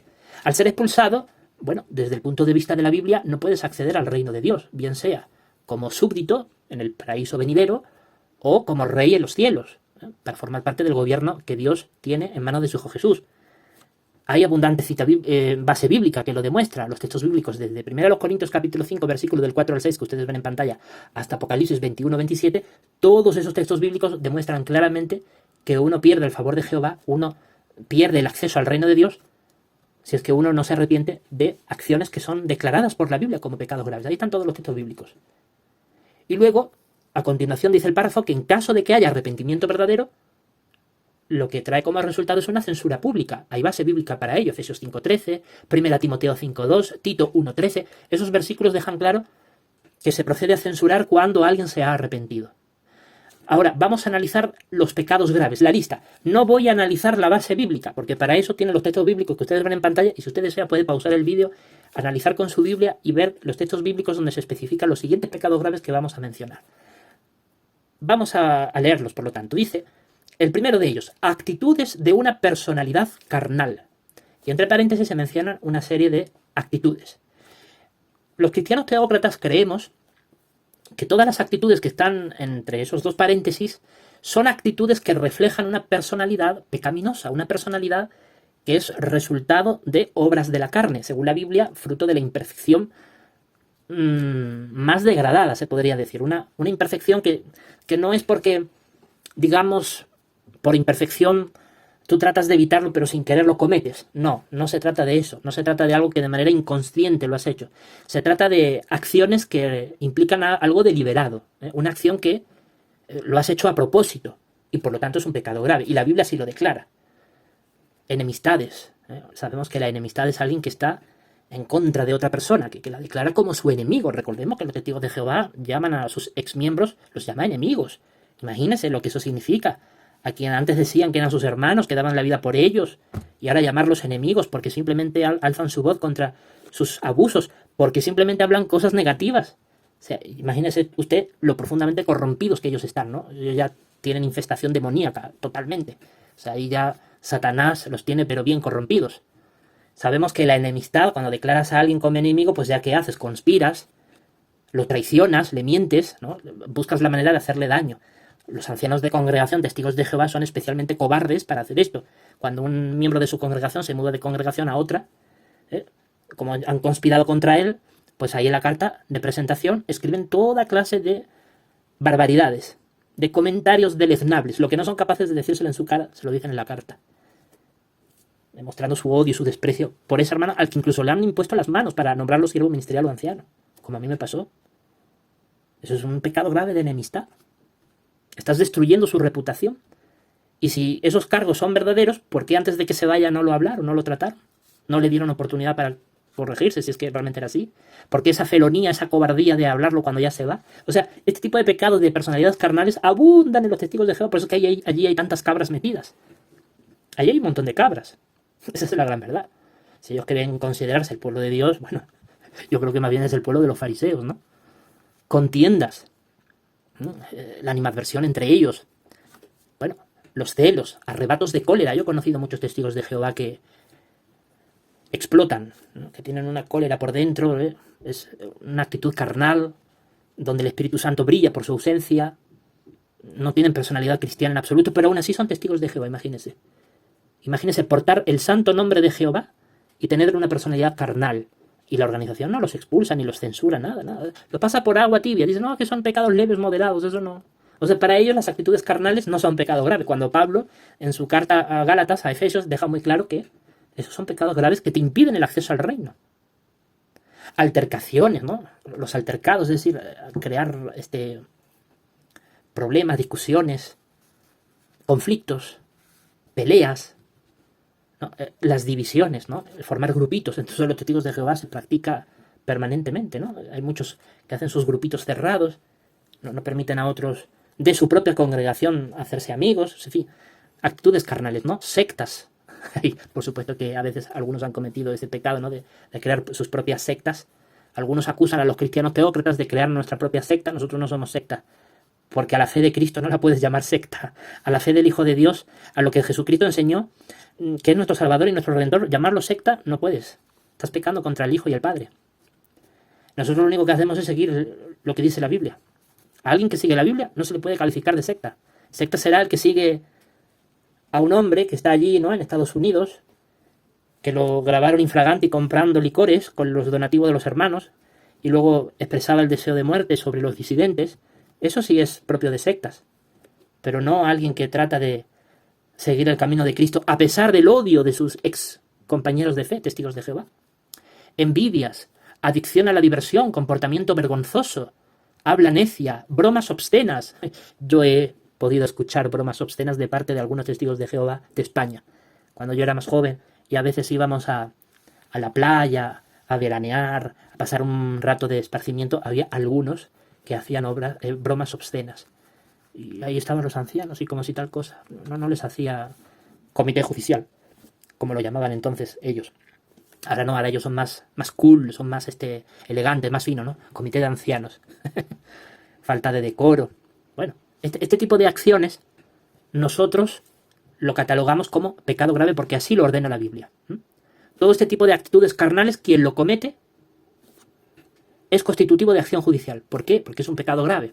Al ser expulsado, bueno, desde el punto de vista de la Biblia, no puedes acceder al reino de Dios, bien sea como súbdito en el paraíso venidero o como rey en los cielos, para formar parte del gobierno que Dios tiene en manos de su Hijo Jesús. Hay abundante base bíblica que lo demuestra, los textos bíblicos desde 1 Corintios capítulo 5, versículo del 4 al 6, que ustedes ven en pantalla, hasta Apocalipsis 21-27, todos esos textos bíblicos demuestran claramente que uno pierde el favor de Jehová, uno pierde el acceso al reino de Dios, si es que uno no se arrepiente de acciones que son declaradas por la Biblia como pecados graves. Ahí están todos los textos bíblicos. Y luego, a continuación dice el párrafo que en caso de que haya arrepentimiento verdadero, lo que trae como resultado es una censura pública. Hay base bíblica para ello. Efesios 5.13, 1 Timoteo 5.2, Tito 1.13. Esos versículos dejan claro que se procede a censurar cuando alguien se ha arrepentido. Ahora, vamos a analizar los pecados graves, la lista. No voy a analizar la base bíblica, porque para eso tienen los textos bíblicos que ustedes ven en pantalla, y si usted desea puede pausar el vídeo, analizar con su Biblia y ver los textos bíblicos donde se especifican los siguientes pecados graves que vamos a mencionar. Vamos a leerlos, por lo tanto. Dice, el primero de ellos, actitudes de una personalidad carnal. Y entre paréntesis se mencionan una serie de actitudes. Los cristianos teócratas creemos que todas las actitudes que están entre esos dos paréntesis son actitudes que reflejan una personalidad pecaminosa, una personalidad que es resultado de obras de la carne, según la Biblia, fruto de la imperfección más degradada, se podría decir. Una imperfección que no es porque, digamos, por imperfección tú tratas de evitarlo pero sin querer lo cometes. No se trata de eso. No se trata de algo que de manera inconsciente lo has hecho. Se trata de acciones que implican algo deliberado. Una acción que lo has hecho a propósito y por lo tanto es un pecado grave. Y la Biblia así lo declara. Enemistades. Sabemos que la enemistad es alguien que está en contra de otra persona, que la declara como su enemigo. Recordemos que los testigos de Jehová llaman a sus exmiembros, los llama enemigos. Imagínense lo que eso significa. A quien antes decían que eran sus hermanos, que daban la vida por ellos, y ahora llamarlos enemigos porque simplemente alzan su voz contra sus abusos, porque simplemente hablan cosas negativas. O sea, imagínese usted lo profundamente corrompidos que ellos están, ¿no? Ellos ya tienen infestación demoníaca, totalmente. O sea, ahí ya Satanás los tiene pero bien corrompidos. Sabemos que la enemistad, cuando declaras a alguien como enemigo, pues ya ¿qué haces? Conspiras, lo traicionas, le mientes, ¿no? Buscas la manera de hacerle daño. Los ancianos de congregación, testigos de Jehová, son especialmente cobardes para hacer esto. Cuando un miembro de su congregación se muda de congregación a otra, como han conspirado contra él, pues ahí en la carta de presentación escriben toda clase de barbaridades, de comentarios deleznables. Lo que no son capaces de decírselo en su cara, se lo dicen en la carta, demostrando su odio y su desprecio por ese hermano al que incluso le han impuesto las manos para nombrarlo siervo ministerial o anciano, como a mí me pasó. Eso es un pecado grave de enemistad. Estás destruyendo su reputación. Y si esos cargos son verdaderos, ¿por qué antes de que se vaya no lo hablaron, no lo trataron? ¿No le dieron oportunidad para corregirse si es que realmente era así? ¿Por qué esa felonía, esa cobardía de hablarlo cuando ya se va? O sea, este tipo de pecados de personalidades carnales abundan en los testigos de Jehová, por eso que allí hay tantas cabras metidas. Allí hay un montón de cabras. Esa es la gran verdad. Si ellos quieren considerarse el pueblo de Dios, bueno, yo creo que más bien es el pueblo de los fariseos, ¿no? Contiendas, ¿no? La animadversión entre ellos, bueno, los celos, arrebatos de cólera. Yo he conocido muchos testigos de Jehová que explotan, ¿no? Que tienen una cólera por dentro, es una actitud carnal, donde el Espíritu Santo brilla por su ausencia, no tienen personalidad cristiana en absoluto, pero aún así son testigos de Jehová, imagínense. Imagínese portar el santo nombre de Jehová y tener una personalidad carnal. Y la organización no los expulsa ni los censura, nada, nada. Lo pasa por agua tibia. Dice, no, que son pecados leves, moderados, eso no. O sea, para ellos las actitudes carnales no son pecado grave. Cuando Pablo, en su carta a Gálatas, a Efesios, deja muy claro que esos son pecados graves que te impiden el acceso al reino. Altercaciones, ¿no? Los altercados, es decir, crear problemas, discusiones, conflictos, peleas, ¿no? Las divisiones, ¿no? Formar grupitos. Entonces los testigos de Jehová se practica permanentemente, ¿no? Hay muchos que hacen sus grupitos cerrados, no permiten a otros de su propia congregación hacerse amigos, en fin, actitudes carnales, ¿no? Sectas. Y por supuesto que a veces algunos han cometido ese pecado, ¿no? De crear sus propias sectas. Algunos acusan a los cristianos teócratas de crear nuestra propia secta. Nosotros no somos secta, porque a la fe de Cristo no la puedes llamar secta. A la fe del Hijo de Dios, a lo que Jesucristo enseñó, que es nuestro Salvador y nuestro Redentor, llamarlo secta no puedes. Estás pecando contra el Hijo y el Padre. Nosotros lo único que hacemos es seguir lo que dice la Biblia. A alguien que sigue la Biblia no se le puede calificar de secta. Secta será el que sigue a un hombre que está allí, ¿no?, en Estados Unidos, que lo grabaron infraganti comprando licores con los donativos de los hermanos y luego expresaba el deseo de muerte sobre los disidentes. Eso sí es propio de sectas, pero no alguien que trata de seguir el camino de Cristo a pesar del odio de sus ex compañeros de fe, testigos de Jehová. Envidias, adicción a la diversión, comportamiento vergonzoso, habla necia, bromas obscenas. Yo he podido escuchar bromas obscenas de parte de algunos testigos de Jehová de España, cuando yo era más joven, y a veces íbamos a la playa, a veranear, a pasar un rato de esparcimiento. Había algunos que hacían bromas obscenas. Y ahí estaban los ancianos y como si tal cosa. No les hacía comité judicial, como lo llamaban entonces ellos. Ahora no, ahora ellos son más cool, son más elegantes, más finos, ¿no? Comité de ancianos. Falta de decoro. Bueno, este tipo de acciones nosotros lo catalogamos como pecado grave porque así lo ordena la Biblia. Todo este tipo de actitudes carnales, quien lo comete es constitutivo de acción judicial. ¿Por qué? Porque es un pecado grave.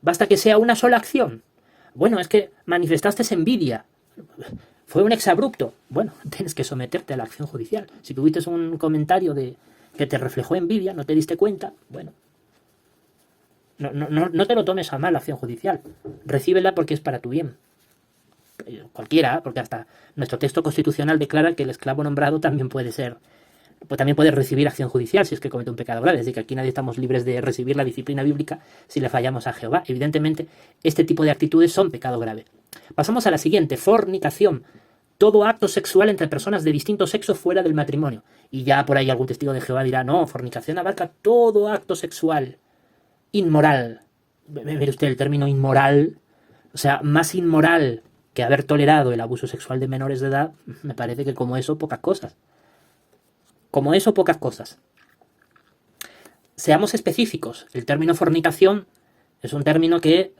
Basta que sea una sola acción. Bueno, es que manifestaste envidia. Fue un exabrupto. Bueno, tienes que someterte a la acción judicial. Si tuviste un comentario que te reflejó envidia, no te diste cuenta, bueno, no te lo tomes a mal la acción judicial. Recíbela porque es para tu bien. Cualquiera, porque hasta nuestro texto constitucional declara que el esclavo nombrado también puede recibir acción judicial si es que comete un pecado grave. Es decir, que aquí nadie estamos libres de recibir la disciplina bíblica si le fallamos a Jehová. Evidentemente, este tipo de actitudes son pecado grave. Pasamos a la siguiente: fornicación. Todo acto sexual entre personas de distinto sexo fuera del matrimonio. Y ya por ahí algún testigo de Jehová dirá, no, fornicación abarca todo acto sexual inmoral. Mire usted el término inmoral. O sea, más inmoral que haber tolerado el abuso sexual de menores de edad, me parece que como eso, pocas cosas. Como eso, pocas cosas. Seamos específicos. El término fornicación es un término que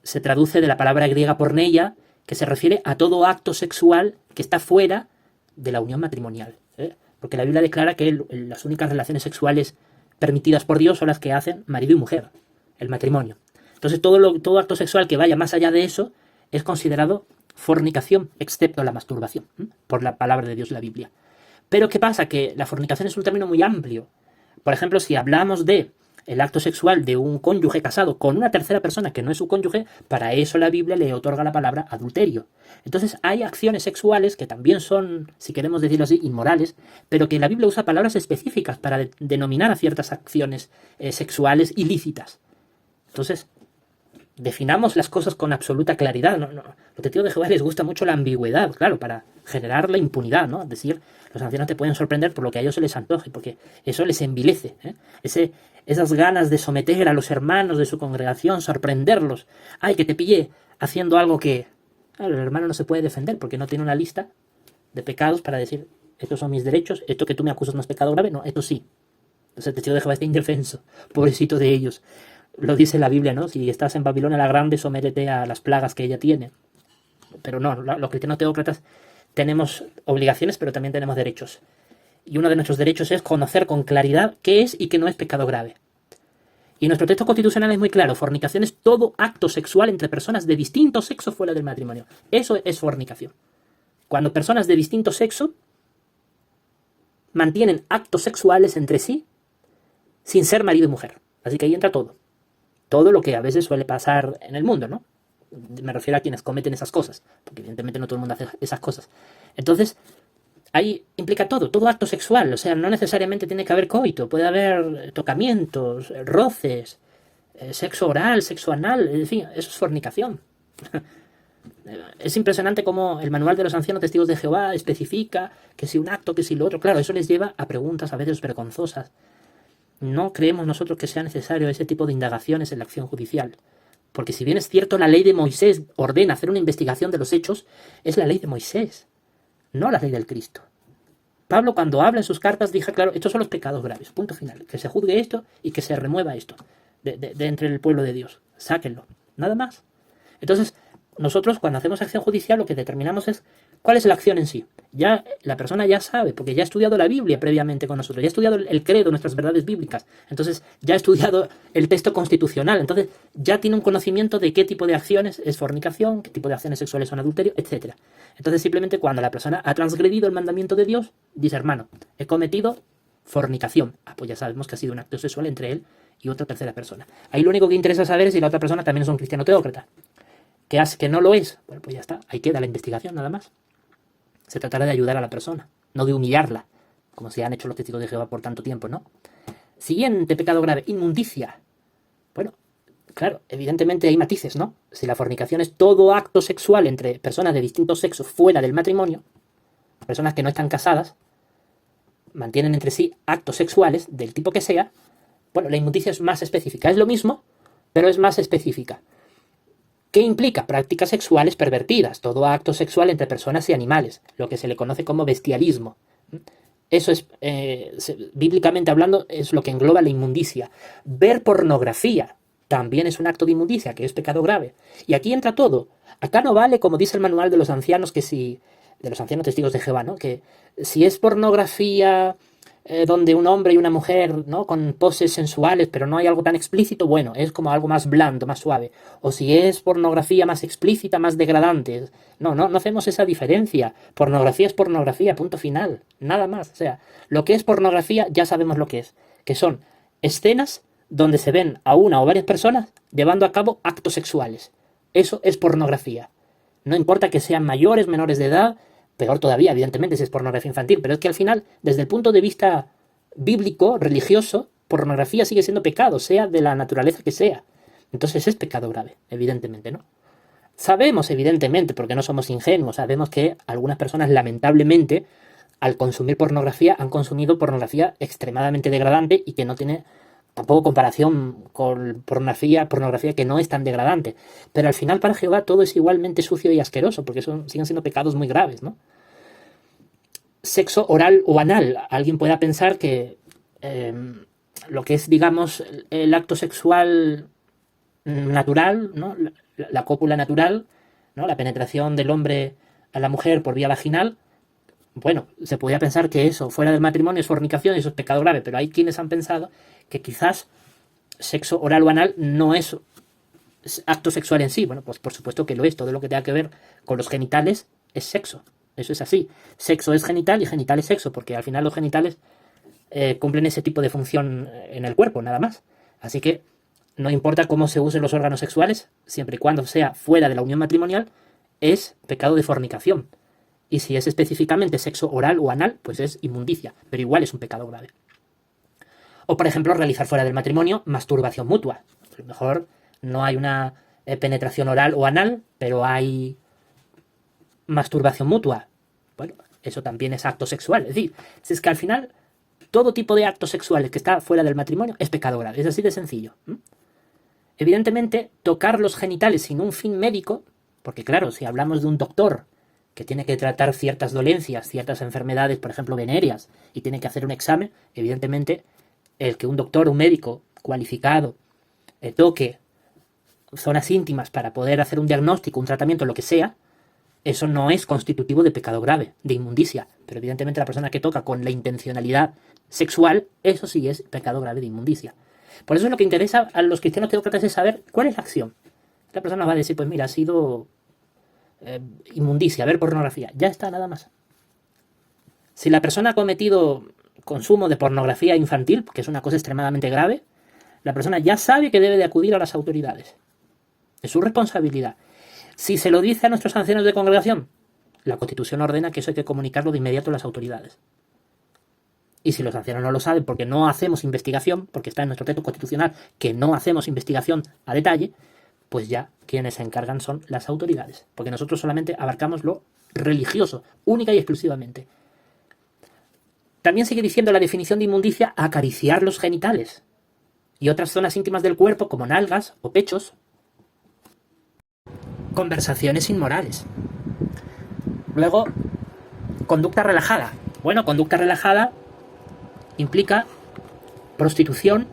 se traduce de la palabra griega porneia, que se refiere a todo acto sexual que está fuera de la unión matrimonial. Porque la Biblia declara que las únicas relaciones sexuales permitidas por Dios son las que hacen marido y mujer, el matrimonio. Entonces todo acto sexual que vaya más allá de eso es considerado fornicación, excepto la masturbación, por la palabra de Dios en la Biblia. Pero ¿qué pasa? Que la fornicación es un término muy amplio. Por ejemplo, si hablamos de el acto sexual de un cónyuge casado con una tercera persona que no es su cónyuge, para eso la Biblia le otorga la palabra adulterio. Entonces hay acciones sexuales que también son, si queremos decirlo así, inmorales, pero que la Biblia usa palabras específicas para denominar a ciertas acciones sexuales ilícitas. Entonces, definamos las cosas con absoluta claridad. Los testigos de Jehová les gusta mucho la ambigüedad, claro, para generar la impunidad, ¿no? Es decir, los ancianos te pueden sorprender por lo que a ellos se les antoje, porque eso les envilece, esas ganas de someter a los hermanos de su congregación, sorprenderlos. ¡Ay, que te pillé haciendo algo que... Claro, el hermano no se puede defender porque no tiene una lista de pecados para decir, estos son mis derechos, esto que tú me acusas no es pecado grave, no, esto sí. Entonces el testigo de Jehová está indefenso, pobrecito de ellos. Lo dice la Biblia, ¿no? Si estás en Babilonia la Grande, sométete a las plagas que ella tiene. Pero no, los cristianos teócratas tenemos obligaciones, pero también tenemos derechos. Y uno de nuestros derechos es conocer con claridad qué es y qué no es pecado grave. Y nuestro texto constitucional es muy claro. Fornicación es todo acto sexual entre personas de distinto sexo fuera del matrimonio. Eso es fornicación. cuando personas de distinto sexo mantienen actos sexuales entre sí sin ser marido y mujer. Así que ahí entra todo. Todo lo que a veces suele pasar en el mundo, ¿no? Me refiero a quienes cometen esas cosas, porque evidentemente no todo el mundo hace esas cosas. Entonces, ahí implica todo acto sexual. O sea, no necesariamente tiene que haber coito, puede haber tocamientos, roces, sexo oral, sexo anal, en fin, eso es fornicación. Es impresionante cómo el manual de los ancianos testigos de Jehová especifica que si un acto, que si lo otro. Claro, eso les lleva a preguntas a veces vergonzosas. No creemos nosotros que sea necesario ese tipo de indagaciones en la acción judicial. Porque si bien es cierto, la ley de Moisés ordena hacer una investigación de los hechos, es la ley de Moisés, no la ley del Cristo. Pablo, cuando habla en sus cartas, dice, claro, estos son los pecados graves, punto final. Que se juzgue esto y que se remueva esto de entre el pueblo de Dios. Sáquenlo, nada más. Entonces, nosotros cuando hacemos acción judicial lo que determinamos es cuál es la acción en sí. Ya la persona ya sabe, porque ya ha estudiado la Biblia previamente con nosotros, ya ha estudiado el credo, nuestras verdades bíblicas, entonces ya ha estudiado el texto constitucional, entonces ya tiene un conocimiento de qué tipo de acciones es fornicación, qué tipo de acciones sexuales son adulterio, etc. Entonces simplemente cuando la persona ha transgredido el mandamiento de Dios, dice, hermano, he cometido fornicación. Pues ya sabemos que ha sido un acto sexual entre él y otra tercera persona. Ahí lo único que interesa saber es si la otra persona también es un cristiano teócrata. Que no lo es, bueno, pues ya está, ahí queda la investigación nada más. Se tratará de ayudar a la persona, no de humillarla, como se han hecho los testigos de Jehová por tanto tiempo, ¿no? Siguiente pecado grave, inmundicia. Bueno, claro, evidentemente hay matices, ¿no? Si la fornicación es todo acto sexual entre personas de distintos sexos fuera del matrimonio, personas que no están casadas, mantienen entre sí actos sexuales del tipo que sea, bueno, la inmundicia es más específica. Es lo mismo, pero es más específica. ¿Qué implica? Prácticas sexuales pervertidas, todo acto sexual entre personas y animales, lo que se le conoce como bestialismo. Eso es, bíblicamente hablando, es lo que engloba la inmundicia. Ver pornografía también es un acto de inmundicia, que es pecado grave. Y aquí entra todo. Acá no vale, como dice el manual de los ancianos, de los ancianos testigos de Jehová, ¿no? Que si es pornografía donde un hombre y una mujer, ¿no? Con poses sensuales, pero no hay algo tan explícito, bueno, es como algo más blando, más suave. O si es pornografía más explícita, más degradante. No hacemos esa diferencia. Pornografía es pornografía, punto final. Nada más. O sea, lo que es pornografía ya sabemos lo que es. Que son escenas donde se ven a una o varias personas llevando a cabo actos sexuales. Eso es pornografía. No importa que sean mayores, menores de edad, peor todavía, evidentemente, si es pornografía infantil, pero es que al final, desde el punto de vista bíblico, religioso, pornografía sigue siendo pecado, sea de la naturaleza que sea. Entonces es pecado grave, evidentemente, ¿no? Sabemos, evidentemente, porque no somos ingenuos, sabemos que algunas personas, lamentablemente, al consumir pornografía, han consumido pornografía extremadamente degradante y que no tiene tampoco comparación con pornografía que no es tan degradante. Pero al final para Jehová todo es igualmente sucio y asqueroso, porque siguen siendo pecados muy graves, ¿no? Sexo oral o anal. Alguien pueda pensar que lo que es, digamos, el acto sexual natural, ¿no? La cópula natural, ¿no? La penetración del hombre a la mujer por vía vaginal, bueno, se podría pensar que eso, fuera del matrimonio, es fornicación y eso es pecado grave, pero hay quienes han pensado que quizás sexo oral o anal no es acto sexual en sí. Bueno, pues por supuesto que lo es. Todo lo que tenga que ver con los genitales es sexo. Eso es así. Sexo es genital y genital es sexo, porque al final los genitales cumplen ese tipo de función en el cuerpo, nada más. Así que no importa cómo se usen los órganos sexuales, siempre y cuando sea fuera de la unión matrimonial, es pecado de fornicación. Y si es específicamente sexo oral o anal, pues es inmundicia, pero igual es un pecado grave. O, por ejemplo, realizar fuera del matrimonio masturbación mutua. A lo mejor no hay una penetración oral o anal, pero hay masturbación mutua. Bueno, eso también es acto sexual. Es decir, es que al final todo tipo de actos sexuales que está fuera del matrimonio es pecado grave. Es así de sencillo. Evidentemente, tocar los genitales sin un fin médico, porque claro, si hablamos de un doctor que tiene que tratar ciertas dolencias, ciertas enfermedades, por ejemplo, venéreas, y tiene que hacer un examen, evidentemente, el que un doctor, un médico cualificado, toque zonas íntimas para poder hacer un diagnóstico, un tratamiento, lo que sea, eso no es constitutivo de pecado grave, de inmundicia. Pero evidentemente la persona que toca con la intencionalidad sexual, eso sí es pecado grave de inmundicia. Por eso lo que interesa a los cristianos teócratas es saber cuál es la acción. La persona va a decir, pues mira, ha sido inmundicia, ver pornografía. Ya está, nada más. Si la persona ha cometido consumo de pornografía infantil, que es una cosa extremadamente grave, la persona ya sabe que debe de acudir a las autoridades. Es su responsabilidad. Si se lo dice a nuestros ancianos de congregación, la Constitución ordena que eso hay que comunicarlo de inmediato a las autoridades. Y si los ancianos no lo saben porque no hacemos investigación, porque está en nuestro texto constitucional que no hacemos investigación a detalle, pues ya quienes se encargan son las autoridades. Porque nosotros solamente abarcamos lo religioso, única y exclusivamente. También sigue diciendo la definición de inmundicia: acariciar los genitales y otras zonas íntimas del cuerpo como nalgas o pechos. Conversaciones inmorales. Luego, conducta relajada. Bueno, conducta relajada implica prostitución,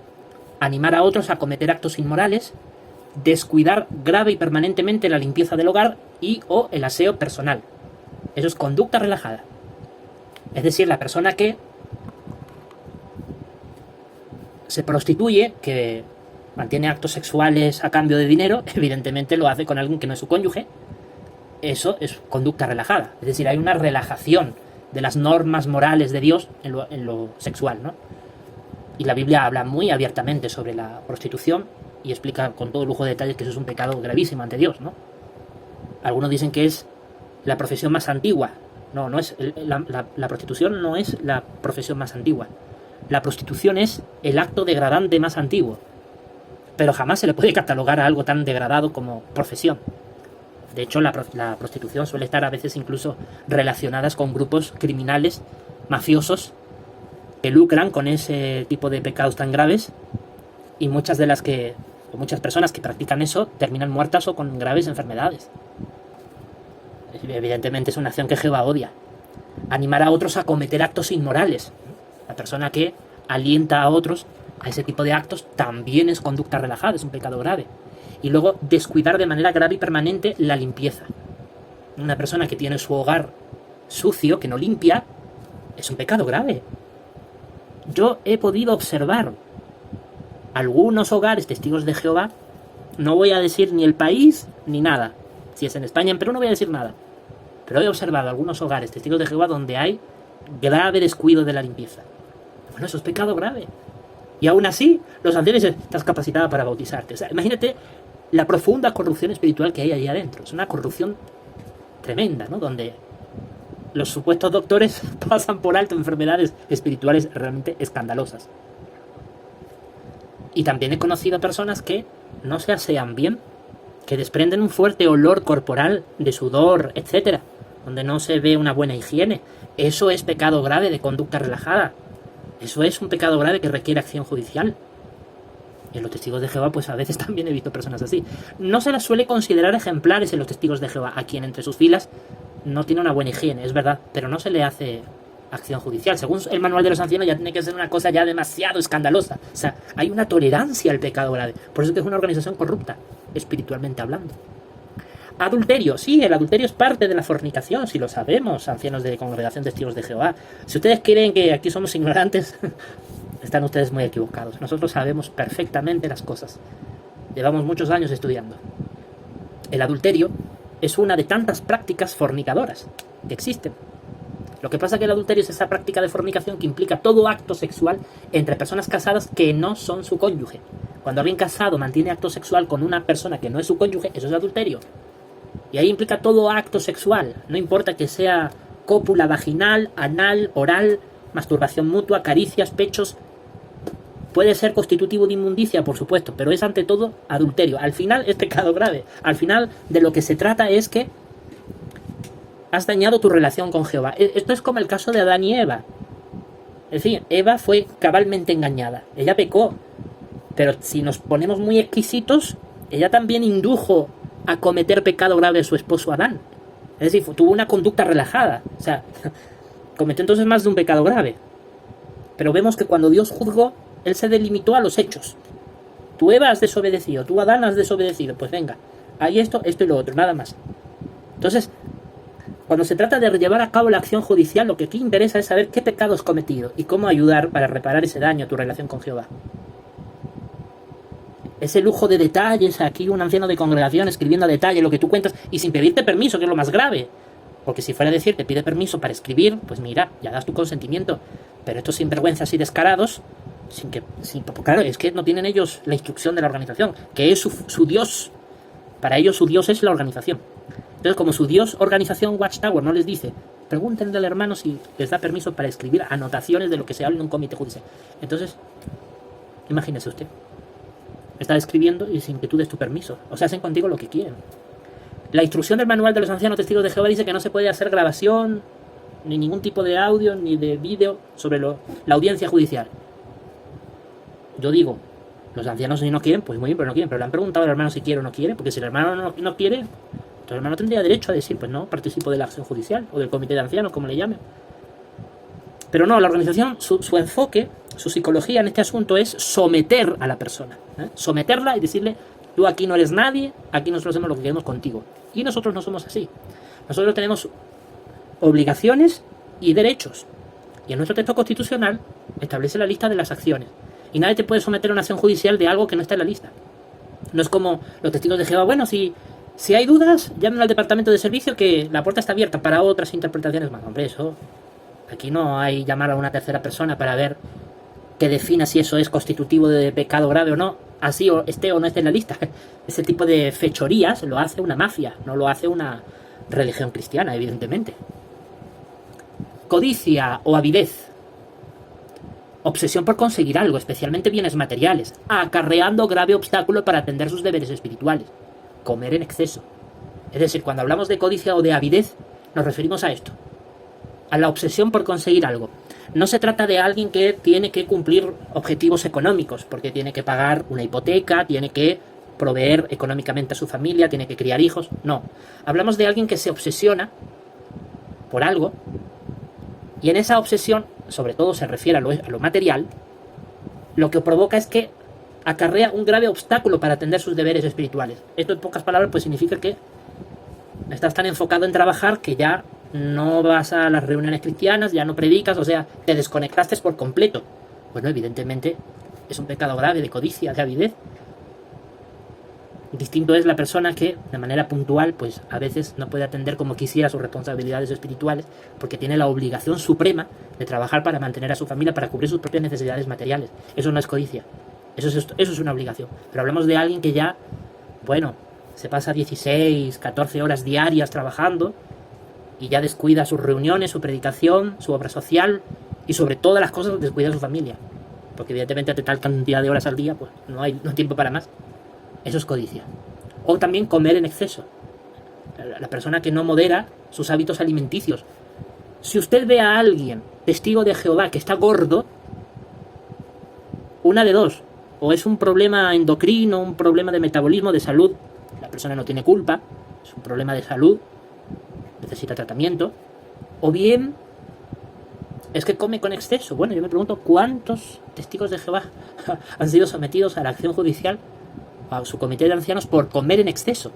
animar a otros a cometer actos inmorales, descuidar grave y permanentemente la limpieza del hogar y o el aseo personal. Eso es conducta relajada. Es decir, la persona que se prostituye, que mantiene actos sexuales a cambio de dinero, evidentemente lo hace con alguien que no es su cónyuge. Eso es conducta relajada. Es decir, hay una relajación de las normas morales de Dios en lo sexual, ¿no? Y la Biblia habla muy abiertamente sobre la prostitución y explica con todo lujo de detalles que eso es un pecado gravísimo ante Dios, ¿no? Algunos dicen que es la profesión más antigua. No es la prostitución no es la profesión más antigua. La prostitución es el acto degradante más antiguo. Pero jamás se le puede catalogar a algo tan degradado como profesión. De hecho, la prostitución suele estar a veces incluso relacionadas con grupos criminales, mafiosos, que lucran con ese tipo de pecados tan graves, y muchas personas que practican eso terminan muertas o con graves enfermedades. Evidentemente es una acción que Jehová odia. Animar a otros a cometer actos inmorales. La persona que alienta a otros a ese tipo de actos también es conducta relajada, es un pecado grave. Y luego, descuidar de manera grave y permanente la limpieza. Una persona que tiene su hogar sucio, que no limpia, es un pecado grave. Yo he podido observar algunos hogares testigos de Jehová, no voy a decir ni el país ni nada. Si es en España, en Perú, no voy a decir nada. Pero he observado algunos hogares testigos de Jehová donde hay grave descuido de la limpieza. Bueno, eso es pecado grave. Y aún así, los ancianos dicen: estás capacitada para bautizarte. O sea, imagínate la profunda corrupción espiritual que hay ahí adentro. Es una corrupción tremenda, ¿no? Donde los supuestos doctores pasan por alto enfermedades espirituales realmente escandalosas. Y también he conocido personas que no se asean bien, que desprenden un fuerte olor corporal de sudor, etcétera, donde no se ve una buena higiene. Eso es pecado grave de conducta relajada. Eso es un pecado grave que requiere acción judicial. Y en los testigos de Jehová, pues a veces también he visto personas así. No se las suele considerar ejemplares en los testigos de Jehová, a quien entre sus filas no tiene una buena higiene, es verdad, pero no se le hace acción judicial. Según el manual de los ancianos, ya tiene que ser una cosa ya demasiado escandalosa. O sea, hay una tolerancia al pecado grave. Por eso es que es una organización corrupta, espiritualmente hablando. Adulterio, sí, el adulterio es parte de la fornicación, si lo sabemos, ancianos de Congregación Testigos de Jehová. Si ustedes creen que aquí somos ignorantes, están ustedes muy equivocados. Nosotros sabemos perfectamente las cosas. Llevamos muchos años estudiando. El adulterio es una de tantas prácticas fornicadoras que existen. Lo que pasa es que el adulterio es esa práctica de fornicación que implica todo acto sexual entre personas casadas que no son su cónyuge. Cuando alguien casado mantiene acto sexual con una persona que no es su cónyuge, eso es adulterio. Y ahí implica todo acto sexual, no importa que sea cópula vaginal, anal, oral, masturbación mutua, caricias, pechos. Puede ser constitutivo de inmundicia, por supuesto, pero es ante todo adulterio. Al final es pecado grave. Al final de lo que se trata es que has dañado tu relación con Jehová. Esto es como el caso de Adán y Eva. Es decir, Eva fue cabalmente engañada. Ella pecó. Pero si nos ponemos muy exquisitos, ella también indujo a cometer pecado grave a su esposo Adán. Es decir, tuvo una conducta relajada. O sea, cometió entonces más de un pecado grave. Pero vemos que cuando Dios juzgó, Él se delimitó a los hechos. Tú, Eva, has desobedecido. Tú, Adán, has desobedecido. Pues venga, hay esto y lo otro, nada más. Entonces, cuando se trata de llevar a cabo la acción judicial, lo que aquí interesa es saber qué pecado has cometido y cómo ayudar para reparar ese daño a tu relación con Jehová. ese lujo de detalles, aquí un anciano de congregación escribiendo a detalle lo que tú cuentas y sin pedirte permiso, que es lo más grave. Porque si fuera a decir, te pide permiso para escribir, pues mira, ya das tu consentimiento. Pero estos sinvergüenzas y descarados, claro, es que no tienen ellos la instrucción de la organización, que es su Dios. Para ellos su Dios es la organización. Entonces, como su Dios, organización Watchtower, no les dice, pregúntenle al hermano si les da permiso para escribir anotaciones de lo que se habla en un comité judicial. Entonces, imagínese usted. Está escribiendo y sin que tú des tu permiso. O sea, hacen contigo lo que quieren. La instrucción del manual de los ancianos testigos de Jehová dice que no se puede hacer grabación, ni ningún tipo de audio, ni de vídeo sobre la audiencia judicial. Yo digo, los ancianos si no quieren, pues muy bien, pero no quieren. Pero le han preguntado al hermano si quiere o no quiere, porque si el hermano no quiere, entonces el hermano tendría derecho a decir, pues no, participo de la acción judicial, o del comité de ancianos, como le llamen. Pero no, la organización, su enfoque, su psicología en este asunto es someter a la persona, someterla y decirle, tú aquí no eres nadie, aquí nosotros hacemos lo que queremos contigo. Y nosotros no somos así. Nosotros tenemos obligaciones y derechos. Y en nuestro texto constitucional establece la lista de las acciones. Y nadie te puede someter a una acción judicial de algo que no está en la lista. No es como los testigos de Jehová, bueno, si hay dudas, llamen al departamento de servicio que la puerta está abierta para otras interpretaciones más. Hombre, eso... Aquí no hay llamar a una tercera persona para ver que defina si eso es constitutivo de pecado grave o no, así o no esté en la lista. Ese tipo de fechorías lo hace una mafia, no lo hace una religión cristiana, evidentemente. Codicia o avidez. Obsesión por conseguir algo, especialmente bienes materiales, acarreando grave obstáculo para atender sus deberes espirituales. Comer en exceso. Es decir, cuando hablamos de codicia o de avidez, nos referimos a esto. A la obsesión por conseguir algo. No se trata de alguien que tiene que cumplir objetivos económicos, porque tiene que pagar una hipoteca, tiene que proveer económicamente a su familia, tiene que criar hijos. No. Hablamos de alguien que se obsesiona por algo, y en esa obsesión, sobre todo se refiere a lo material, lo que provoca es que acarrea un grave obstáculo para atender sus deberes espirituales. Esto, en pocas palabras, pues significa que estás tan enfocado en trabajar que ya no vas a las reuniones cristianas, ya no predicas, o sea, te desconectaste por completo. Bueno, evidentemente es un pecado grave de codicia, de avidez. Distinto es la persona que, de manera puntual, pues a veces no puede atender como quisiera sus responsabilidades espirituales, porque tiene la obligación suprema de trabajar para mantener a su familia, para cubrir sus propias necesidades materiales. Eso no es codicia, eso es una obligación. Pero hablamos de alguien que ya, bueno, se pasa 16, 14 horas diarias trabajando, y ya descuida sus reuniones, su predicación, su obra social, y sobre todas las cosas descuida a su familia. Porque evidentemente ante tal cantidad de horas al día, pues no hay tiempo para más. Eso es codicia. O también comer en exceso. La persona que no modera sus hábitos alimenticios. Si usted ve a alguien, testigo de Jehová, que está gordo, una de dos. O es un problema endocrino, un problema de metabolismo, de salud. La persona no tiene culpa, es un problema de salud, necesita tratamiento. O bien es que come con exceso. Bueno, yo me pregunto cuántos testigos de Jehová han sido sometidos a la acción judicial, a su comité de ancianos, por comer en exceso.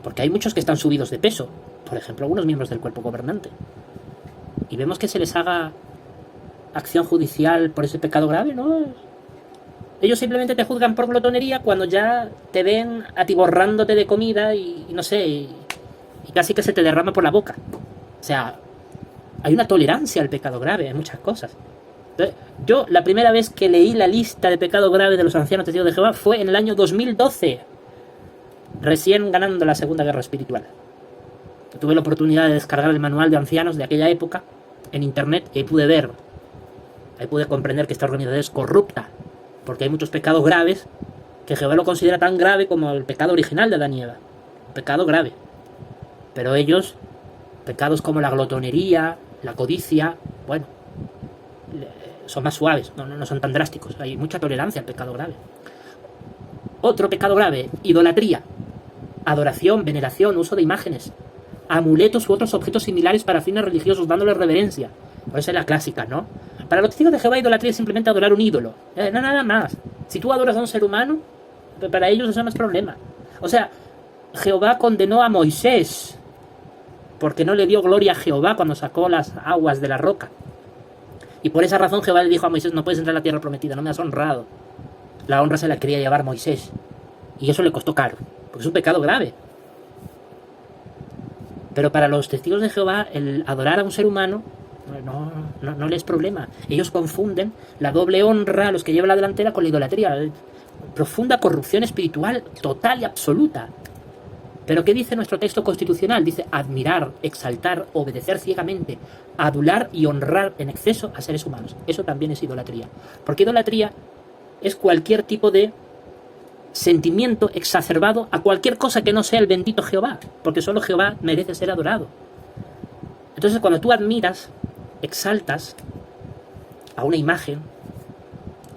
Porque hay muchos que están subidos de peso, por ejemplo algunos miembros del cuerpo gobernante, y vemos que se les haga acción judicial por ese pecado grave, ¿no? Ellos simplemente te juzgan por glotonería cuando ya te ven atiborrándote de comida y no sé, y casi que se te derrama por la boca. O sea, hay una tolerancia al pecado grave en muchas cosas. Entonces, yo la primera vez que leí la lista de pecado grave de los ancianos testigos de Jehová fue en el año 2012, recién ganando la Segunda Guerra Espiritual. Tuve la oportunidad de descargar el manual de ancianos de aquella época en internet y ahí pude comprender que esta organización es corrupta, porque hay muchos pecados graves que Jehová lo considera tan grave como el pecado original de Adán y Eva. Un pecado grave. Pero ellos, pecados como la glotonería, la codicia, bueno, son más suaves, no son tan drásticos. Hay mucha tolerancia al pecado grave. Otro pecado grave, idolatría, adoración, veneración, uso de imágenes, amuletos u otros objetos similares para fines religiosos, dándole reverencia. Por eso es la clásica, ¿no? Para los testigos de Jehová, idolatría es simplemente adorar un ídolo. No, nada más. Si tú adoras a un ser humano, para ellos eso no es problema. O sea, Jehová condenó a Moisés porque no le dio gloria a Jehová cuando sacó las aguas de la roca. Y por esa razón Jehová le dijo a Moisés, no puedes entrar a la tierra prometida, no me has honrado. la honra se la quería llevar Moisés. Y eso le costó caro, porque es un pecado grave. Pero para los testigos de Jehová, el adorar a un ser humano no les es problema. Ellos confunden la doble honra a los que llevan la delantera con la idolatría. Profunda corrupción espiritual total y absoluta. Pero ¿qué dice nuestro texto constitucional? Dice admirar, exaltar, obedecer ciegamente, adular y honrar en exceso a seres humanos. Eso también es idolatría. Porque idolatría es cualquier tipo de sentimiento exacerbado a cualquier cosa que no sea el bendito Jehová, porque solo Jehová merece ser adorado. Entonces, cuando tú admiras, exaltas a una imagen,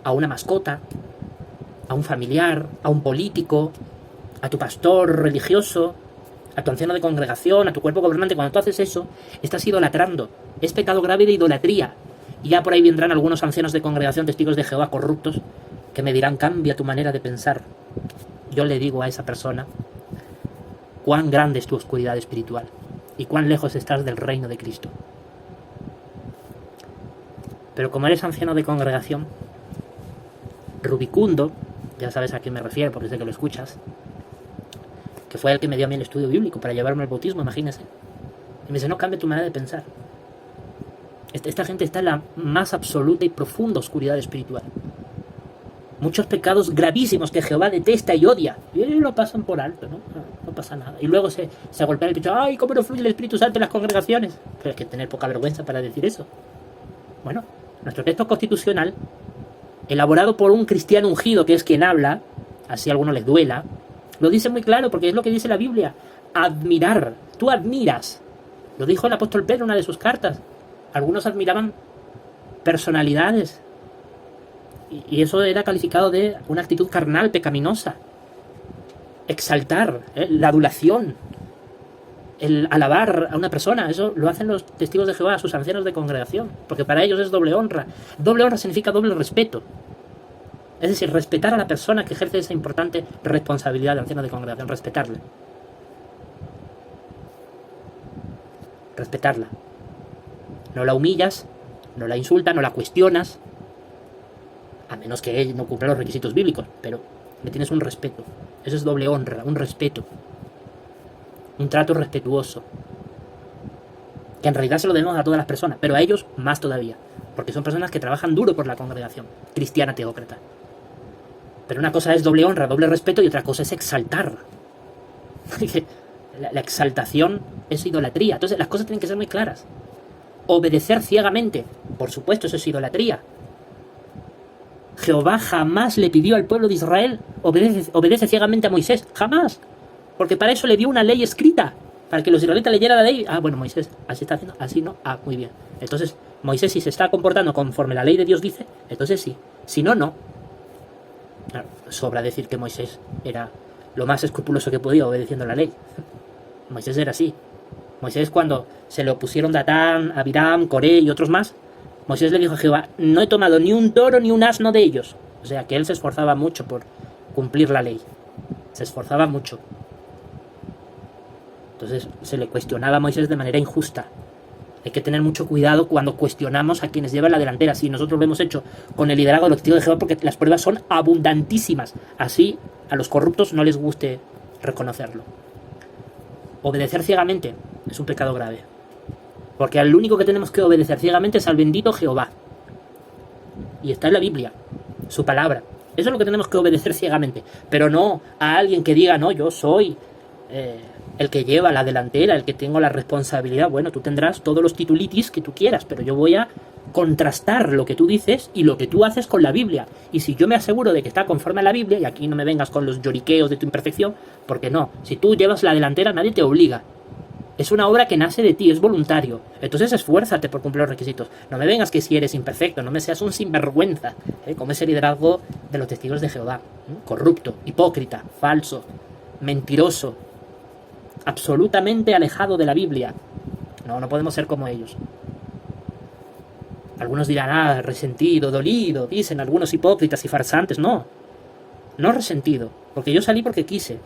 a una mascota, a un familiar, a un político, a tu pastor religioso, a tu anciano de congregación, a tu cuerpo gobernante, cuando tú haces eso, estás idolatrando. Es pecado grave de idolatría. Y ya por ahí vendrán algunos ancianos de congregación, testigos de Jehová corruptos, que me dirán, cambia tu manera de pensar. Yo le digo a esa persona, cuán grande es tu oscuridad espiritual y cuán lejos estás del reino de Cristo. Pero como eres anciano de congregación, rubicundo, ya sabes a quién me refiero porque sé que lo escuchas, que fue el que me dio a mí el estudio bíblico para llevarme al bautismo, imagínese. Y me dice, no, cambia tu manera de pensar. Esta gente está en la más absoluta y profunda oscuridad espiritual. Muchos pecados gravísimos que Jehová detesta y odia. Y lo pasan por alto, no pasa nada. Y luego se golpea el pecho. ¡Ay, cómo no fluye el Espíritu Santo en las congregaciones! Pero es que tener poca vergüenza para decir eso. Bueno, nuestro texto constitucional, elaborado por un cristiano ungido, que es quien habla, así a alguno les duela, lo dice muy claro porque es lo que dice la Biblia. Admirar. Tú admiras. Lo dijo el apóstol Pedro en una de sus cartas. Algunos admiraban personalidades. Y eso era calificado de una actitud carnal, pecaminosa. Exaltar, la adulación, el alabar a una persona, eso lo hacen los testigos de Jehová, sus ancianos de congregación, porque para ellos es doble honra. Doble honra significa doble respeto. Es decir, respetar a la persona que ejerce esa importante responsabilidad de anciano de congregación, respetarla. Respetarla. No la humillas, no la insultas, no la cuestionas, a menos que él no cumpla los requisitos bíblicos, pero le tienes un respeto. Eso es doble honra, un respeto. Un trato respetuoso. Que en realidad se lo debemos a todas las personas, pero a ellos más todavía, porque son personas que trabajan duro por la congregación cristiana teócrata. Pero una cosa es doble honra, doble respeto, y otra cosa es exaltar. La exaltación es idolatría. Entonces las cosas tienen que ser muy claras. Obedecer ciegamente, por supuesto, eso es idolatría. Jehová jamás le pidió al pueblo de Israel obedece ciegamente a Moisés, jamás, porque para eso le dio una ley escrita, para que los israelitas leyeran la ley. Ah, bueno, Moisés, así está haciendo, así no, ah, muy bien. Entonces, Moisés, si se está comportando conforme la ley de Dios dice, entonces sí, si no, no. Claro, sobra decir que Moisés era lo más escrupuloso que podía obedeciendo la ley. Moisés era así. Moisés, cuando se le opusieron Datán, Abiram, Coré y otros más, Moisés le dijo a Jehová, no he tomado ni un toro ni un asno de ellos. O sea, que él se esforzaba mucho por cumplir la ley. Se esforzaba mucho. Entonces se le cuestionaba a Moisés de manera injusta. Hay que tener mucho cuidado cuando cuestionamos a quienes llevan la delantera. Si nosotros lo hemos hecho con el liderazgo de los testigos de Jehová, porque las pruebas son abundantísimas. Así a los corruptos no les guste reconocerlo. Obedecer ciegamente es un pecado grave. Porque al único que tenemos que obedecer ciegamente es al bendito Jehová. Y está en la Biblia, su palabra. Eso es lo que tenemos que obedecer ciegamente. Pero no a alguien que diga, no, yo soy el que lleva la delantera, el que tengo la responsabilidad. Bueno, tú tendrás todos los titulitis que tú quieras, pero yo voy a contrastar lo que tú dices y lo que tú haces con la Biblia. Y si yo me aseguro de que está conforme a la Biblia, y aquí no me vengas con los lloriqueos de tu imperfección, porque no, si tú llevas la delantera nadie te obliga. Es una obra que nace de ti, es voluntario. Entonces esfuérzate por cumplir los requisitos. No me vengas que si eres imperfecto, no me seas un sinvergüenza, como ese liderazgo de los testigos de Jehová. Corrupto, hipócrita, falso, mentiroso, absolutamente alejado de la Biblia. No podemos ser como ellos. Algunos dirán, resentido, dolido, dicen algunos hipócritas y farsantes. No resentido, porque yo salí porque quise.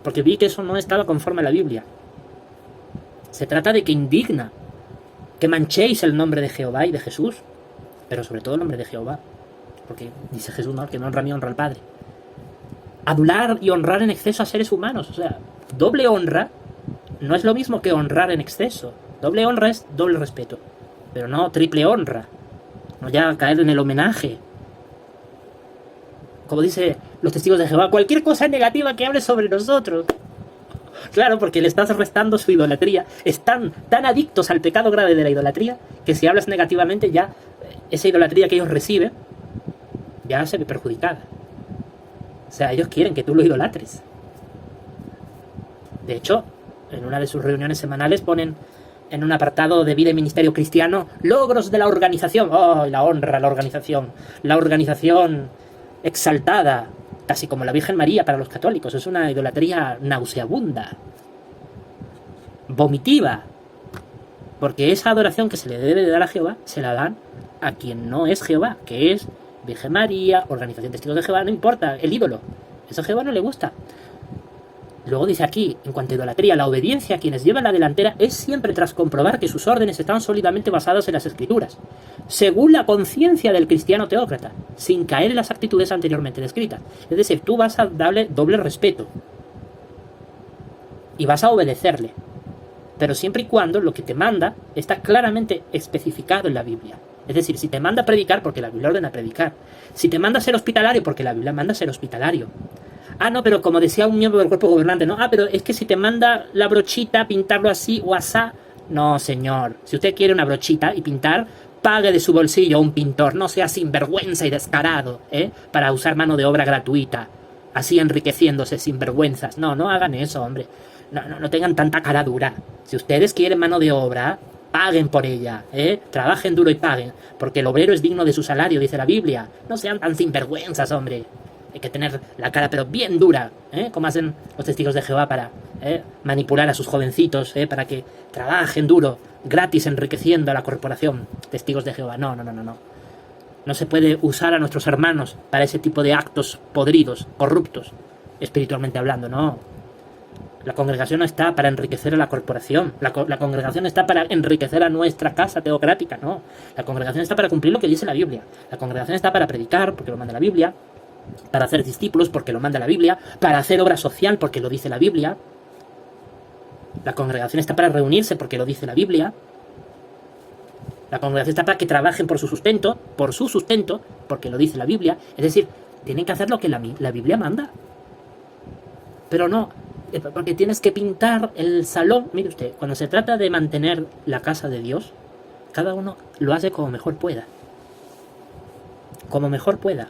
Porque vi que eso no estaba conforme a la Biblia. Se trata de que indigna que manchéis el nombre de Jehová y de Jesús, pero sobre todo el nombre de Jehová. porque dice Jesús, no, el que me honra a mí honra al Padre. Adular y honrar en exceso a seres humanos, o sea, doble honra no es lo mismo que honrar en exceso. Doble honra es doble respeto, pero no triple honra, no ya caer en el homenaje. Como dice los testigos de Jehová, cualquier cosa negativa que hable sobre nosotros. Claro, porque le estás restando su idolatría. Están tan adictos al pecado grave de la idolatría que si hablas negativamente ya esa idolatría que ellos reciben ya se ve perjudicada. O sea, ellos quieren que tú lo idolatres. De hecho, en una de sus reuniones semanales ponen en un apartado de vida y ministerio cristiano logros de la organización. ¡Oh, la honra, la organización! La organización exaltada, casi como la Virgen María para los católicos. Es una idolatría nauseabunda, vomitiva, porque esa adoración que se le debe de dar a Jehová se la dan a quien no es Jehová, que es Virgen María, Organización Testigos de Jehová, no importa, el ídolo. Eso a Jehová no le gusta. Luego dice aquí, en cuanto a idolatría, la obediencia a quienes llevan la delantera es siempre tras comprobar que sus órdenes están sólidamente basadas en las Escrituras, según la conciencia del cristiano teócrata, sin caer en las actitudes anteriormente descritas. Es decir, tú vas a darle doble respeto y vas a obedecerle, pero siempre y cuando lo que te manda está claramente especificado en la Biblia. Es decir, si te manda a predicar, porque la Biblia ordena predicar. Si te manda a ser hospitalario, porque la Biblia manda a ser hospitalario. Ah, no, pero como decía un miembro del cuerpo gobernante, no, pero es que si te manda la brochita, pintarlo así o asá. No, señor. Si usted quiere una brochita y pintar, pague de su bolsillo a un pintor. No sea sinvergüenza y descarado, para usar mano de obra gratuita. Así enriqueciéndose sinvergüenzas. No, no hagan eso, hombre. No tengan tanta cara dura. Si ustedes quieren mano de obra, paguen por ella, trabajen duro y paguen, porque el obrero es digno de su salario, dice la Biblia. No sean tan sinvergüenzas, hombre. Hay que tener la cara pero bien dura, como hacen los testigos de Jehová para manipular a sus jovencitos, para que trabajen duro, gratis, enriqueciendo a la corporación. Testigos de Jehová, no. No se puede usar a nuestros hermanos para ese tipo de actos podridos, corruptos, espiritualmente hablando, no. La congregación no está para enriquecer a la corporación. La congregación está para enriquecer a nuestra casa teocrática, no. La congregación está para cumplir lo que dice la Biblia. La congregación está para predicar, porque lo manda la Biblia, para hacer discípulos, porque lo manda la Biblia, para hacer obra social, porque lo dice la Biblia. La congregación está para reunirse, porque lo dice la Biblia. La congregación está para que trabajen por su sustento, porque lo dice la Biblia. Es decir, tienen que hacer lo que la Biblia manda. Pero no, porque tienes que pintar el salón. Mire usted, cuando se trata de mantener la casa de Dios, cada uno lo hace como mejor pueda. Como mejor pueda.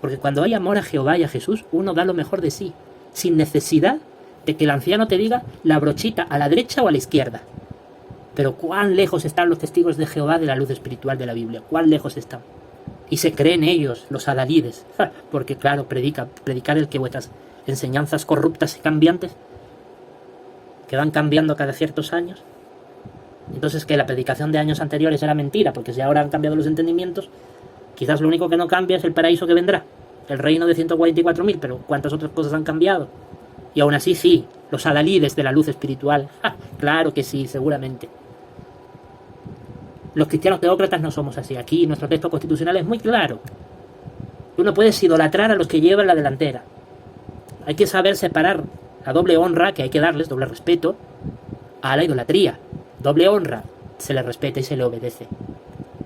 Porque cuando hay amor a Jehová y a Jesús, uno da lo mejor de sí, sin necesidad de que el anciano te diga la brochita a la derecha o a la izquierda. Pero cuán lejos están los testigos de Jehová de la luz espiritual de la Biblia, cuán lejos están. Y se creen ellos, los adalides, porque claro, predicar el que vuestras enseñanzas corruptas y cambiantes, que van cambiando cada ciertos años. Entonces que la predicación de años anteriores era mentira, porque si ahora han cambiado los entendimientos, quizás lo único que no cambia es el paraíso que vendrá, el reino de 144.000, pero ¿cuántas otras cosas han cambiado? Y aún así sí, los adalides de la luz espiritual, claro que sí, seguramente. Los cristianos teócratas no somos así. Aquí nuestro texto constitucional es muy claro. Tú no puedes idolatrar a los que llevan la delantera. Hay que saber separar la doble honra, que hay que darles, doble respeto, a la idolatría. Doble honra, se le respeta y se le obedece.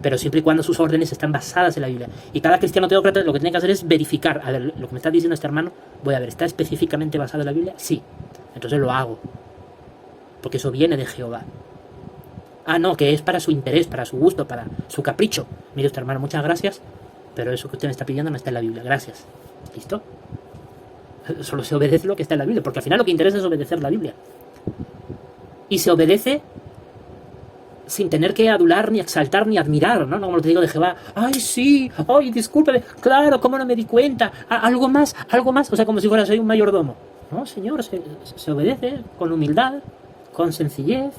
Pero siempre y cuando sus órdenes están basadas en la Biblia. Y cada cristiano teócrata lo que tiene que hacer es verificar. A ver, lo que me está diciendo este hermano, voy a ver, ¿está específicamente basado en la Biblia? Sí. Entonces lo hago. Porque eso viene de Jehová. Ah, no, que es para su interés, para su gusto, para su capricho. Mire usted, hermano, muchas gracias, pero eso que usted me está pidiendo no está en la Biblia. Gracias. ¿Listo? Solo se obedece lo que está en la Biblia, porque al final lo que interesa es obedecer la Biblia. Y se obedece sin tener que adular, ni exaltar, ni admirar, ¿no? No como te digo de Jehová. ¡Ay, sí! ¡Ay, discúlpeme! ¡Claro! ¿Cómo no me di cuenta? ¡Algo más! ¡Algo más! O sea, como si fuera soy un mayordomo. No, señor, se obedece con humildad, con sencillez,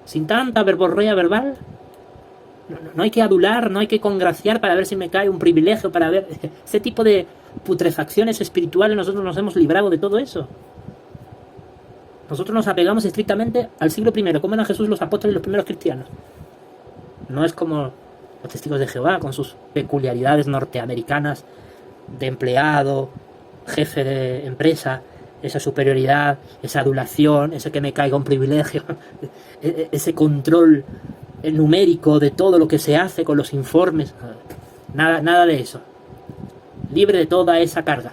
sin tanta verborrea verbal. No hay que adular, no hay que congraciar para ver si me cae un privilegio, para ver ese tipo de putrefacciones espirituales. Nosotros nos hemos librado de todo eso. Nosotros nos apegamos estrictamente al siglo I, como eran Jesús, los apóstoles y los primeros cristianos. No es como Los testigos de Jehová, con sus peculiaridades norteamericanas de empleado, jefe de empresa, esa superioridad, esa adulación, ese que me caiga un privilegio, ese control numérico de todo lo que se hace con los informes. Nada de eso. Libre de toda esa carga.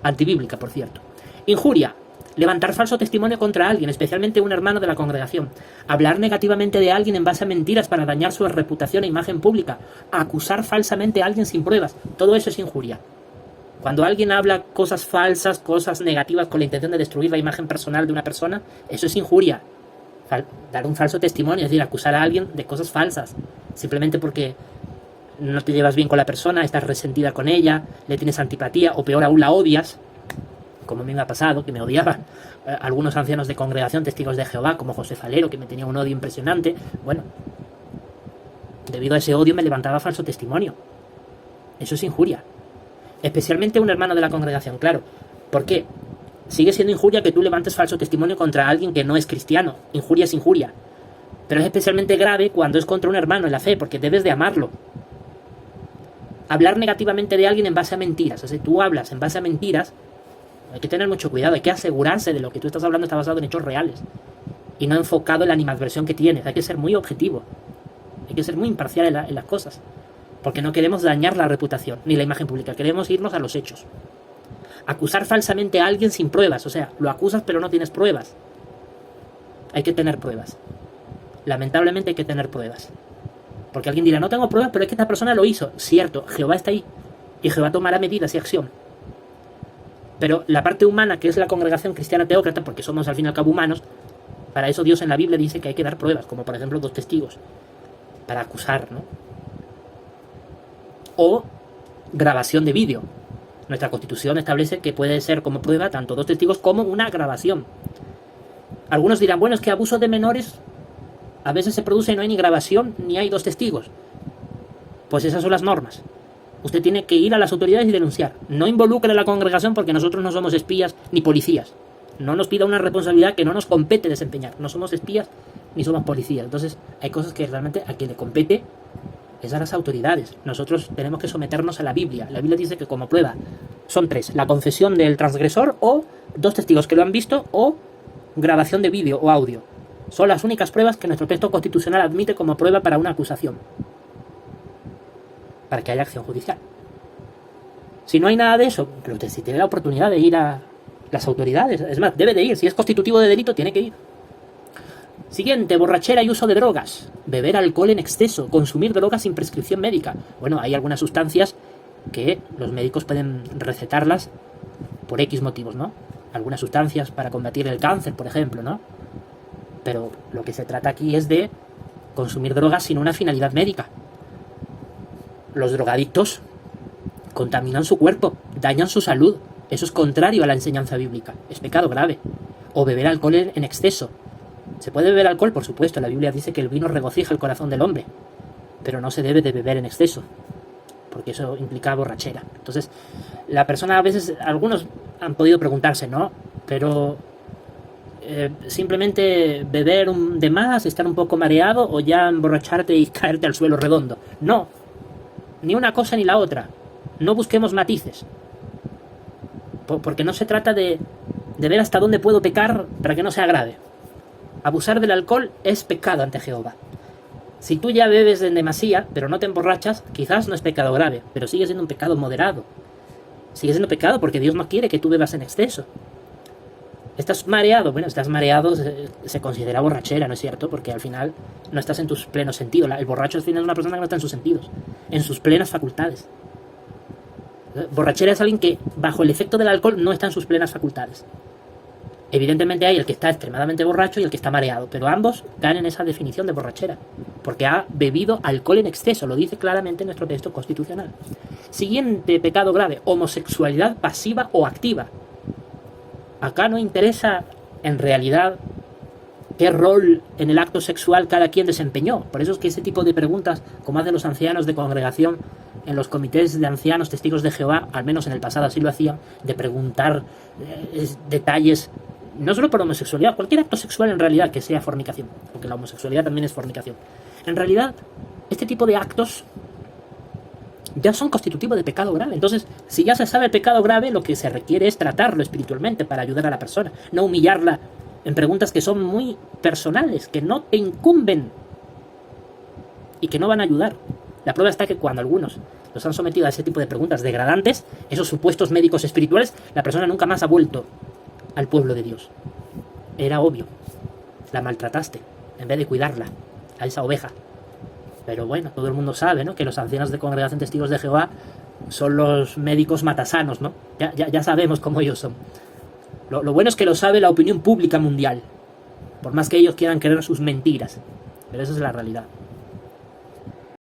Antibíblica, por cierto. Injuria. Levantar falso testimonio contra alguien, especialmente un hermano de la congregación. Hablar negativamente de alguien en base a mentiras para dañar su reputación e imagen pública. Acusar falsamente a alguien sin pruebas. Todo eso es injuria. Cuando alguien habla cosas falsas, cosas negativas con la intención de destruir la imagen personal de una persona, eso es injuria. Dar un falso testimonio, es decir, acusar a alguien de cosas falsas. Simplemente porque no te llevas bien con la persona, estás resentida con ella, le tienes antipatía o peor aún la odias, como a mí me ha pasado, que me odiaban algunos ancianos de congregación, testigos de Jehová, como José Falero, que me tenía un odio impresionante. Bueno, debido a ese odio me levantaba falso testimonio. Eso es injuria. Especialmente un hermano de la congregación, claro. ¿Por qué? Sigue siendo injuria que tú levantes falso testimonio contra alguien que no es cristiano. Injuria es injuria. Pero es especialmente grave cuando es contra un hermano en la fe, porque debes de amarlo. Hablar negativamente de alguien en base a mentiras. O sea, tú hablas en base a mentiras, hay que tener mucho cuidado, hay que asegurarse de lo que tú estás hablando está basado en hechos reales y no enfocado en la animadversión que tienes. Hay que ser muy objetivo, hay que ser muy imparcial en las cosas, porque no queremos dañar la reputación ni la imagen pública, queremos irnos a los hechos. Acusar falsamente a alguien sin pruebas, o sea, lo acusas pero no tienes pruebas. Hay que tener pruebas. Lamentablemente hay que tener pruebas. Porque alguien dirá, no tengo pruebas, pero es que esta persona lo hizo. Cierto, Jehová está ahí y Jehová tomará medidas y acción. Pero la parte humana, que es la congregación cristiana teócrata, porque somos al fin y al cabo humanos, para eso Dios en la Biblia dice que hay que dar pruebas, como por ejemplo 2 testigos, para acusar, ¿no? O grabación de vídeo. Nuestra Constitución establece que puede ser como prueba tanto 2 testigos como una grabación. Algunos dirán, bueno, es que abuso de menores a veces se produce y no hay ni grabación ni hay 2 testigos. Pues esas son las normas. Usted tiene que ir a las autoridades y denunciar. No involucre a la congregación porque nosotros no somos espías ni policías. No nos pida una responsabilidad que no nos compete desempeñar. No somos espías ni somos policías. Entonces hay cosas que realmente a quien le compete es a las autoridades. Nosotros tenemos que someternos a la Biblia. La Biblia dice que como prueba son 3. La confesión del transgresor o 2 testigos que lo han visto o grabación de vídeo o audio. Son las únicas pruebas que nuestro texto constitucional admite como prueba para una acusación, para que haya acción judicial. Si no hay nada de eso, pero usted si tiene la oportunidad de ir a las autoridades, es más, debe de ir, si es constitutivo de delito, tiene que ir. Siguiente, borrachera y uso de drogas. Beber alcohol en exceso, consumir drogas sin prescripción médica. Bueno, hay algunas sustancias que los médicos pueden recetarlas por X motivos, ¿no? Algunas sustancias para combatir el cáncer, por ejemplo, ¿no? Pero lo que se trata aquí es de consumir drogas sin una finalidad médica. Los drogadictos contaminan su cuerpo, dañan su salud. Eso es contrario a la enseñanza bíblica. Es pecado grave. O beber alcohol en exceso. Se puede beber alcohol, por supuesto. La Biblia dice que el vino regocija el corazón del hombre. Pero no se debe de beber en exceso, porque eso implica borrachera. Entonces, la persona a veces, algunos han podido preguntarse, ¿no? Pero simplemente beber de más, estar un poco mareado o ya emborracharte y caerte al suelo redondo. No. Ni una cosa ni la otra. No busquemos matices. Porque no se trata de ver hasta dónde puedo pecar para que no sea grave. Abusar del alcohol es pecado ante Jehová. Si tú ya bebes en demasía, pero no te emborrachas, quizás no es pecado grave, pero sigue siendo un pecado moderado. Sigue siendo pecado porque Dios no quiere que tú bebas en exceso. ¿Estás mareado? Bueno, estás mareado, se considera borrachera, ¿no es cierto? Porque al final no estás en tus plenos sentidos. El borracho al final es una persona que no está en sus sentidos, en sus plenas facultades. Borrachera es alguien que bajo el efecto del alcohol no está en sus plenas facultades. Evidentemente hay el que está extremadamente borracho y el que está mareado, pero ambos dan en esa definición de borrachera, porque ha bebido alcohol en exceso, lo dice claramente nuestro texto constitucional. Siguiente pecado grave, homosexualidad pasiva o activa. Acá no interesa en realidad qué rol en el acto sexual cada quien desempeñó. Por eso es que ese tipo de preguntas, como hacen los ancianos de congregación en los comités de ancianos testigos de Jehová, al menos en el pasado así lo hacían, de preguntar detalles, no solo por homosexualidad, cualquier acto sexual en realidad que sea fornicación, porque la homosexualidad también es fornicación. En realidad, este tipo de actos ya son constitutivos de pecado grave. Entonces, si ya se sabe el pecado grave, lo que se requiere es tratarlo espiritualmente para ayudar a la persona, no humillarla en preguntas que son muy personales, que no te incumben y que no van a ayudar. La prueba está que cuando algunos los han sometido a ese tipo de preguntas degradantes, esos supuestos médicos espirituales, la persona nunca más ha vuelto al pueblo de Dios. Era obvio, la maltrataste en vez de cuidarla, a esa oveja. Pero bueno, todo el mundo sabe, ¿no?, que los ancianos de Congregación Testigos de Jehová son los médicos matasanos, ¿no? Ya sabemos cómo ellos son. Lo bueno es que lo sabe la opinión pública mundial, por más que ellos quieran creer sus mentiras, pero esa es la realidad.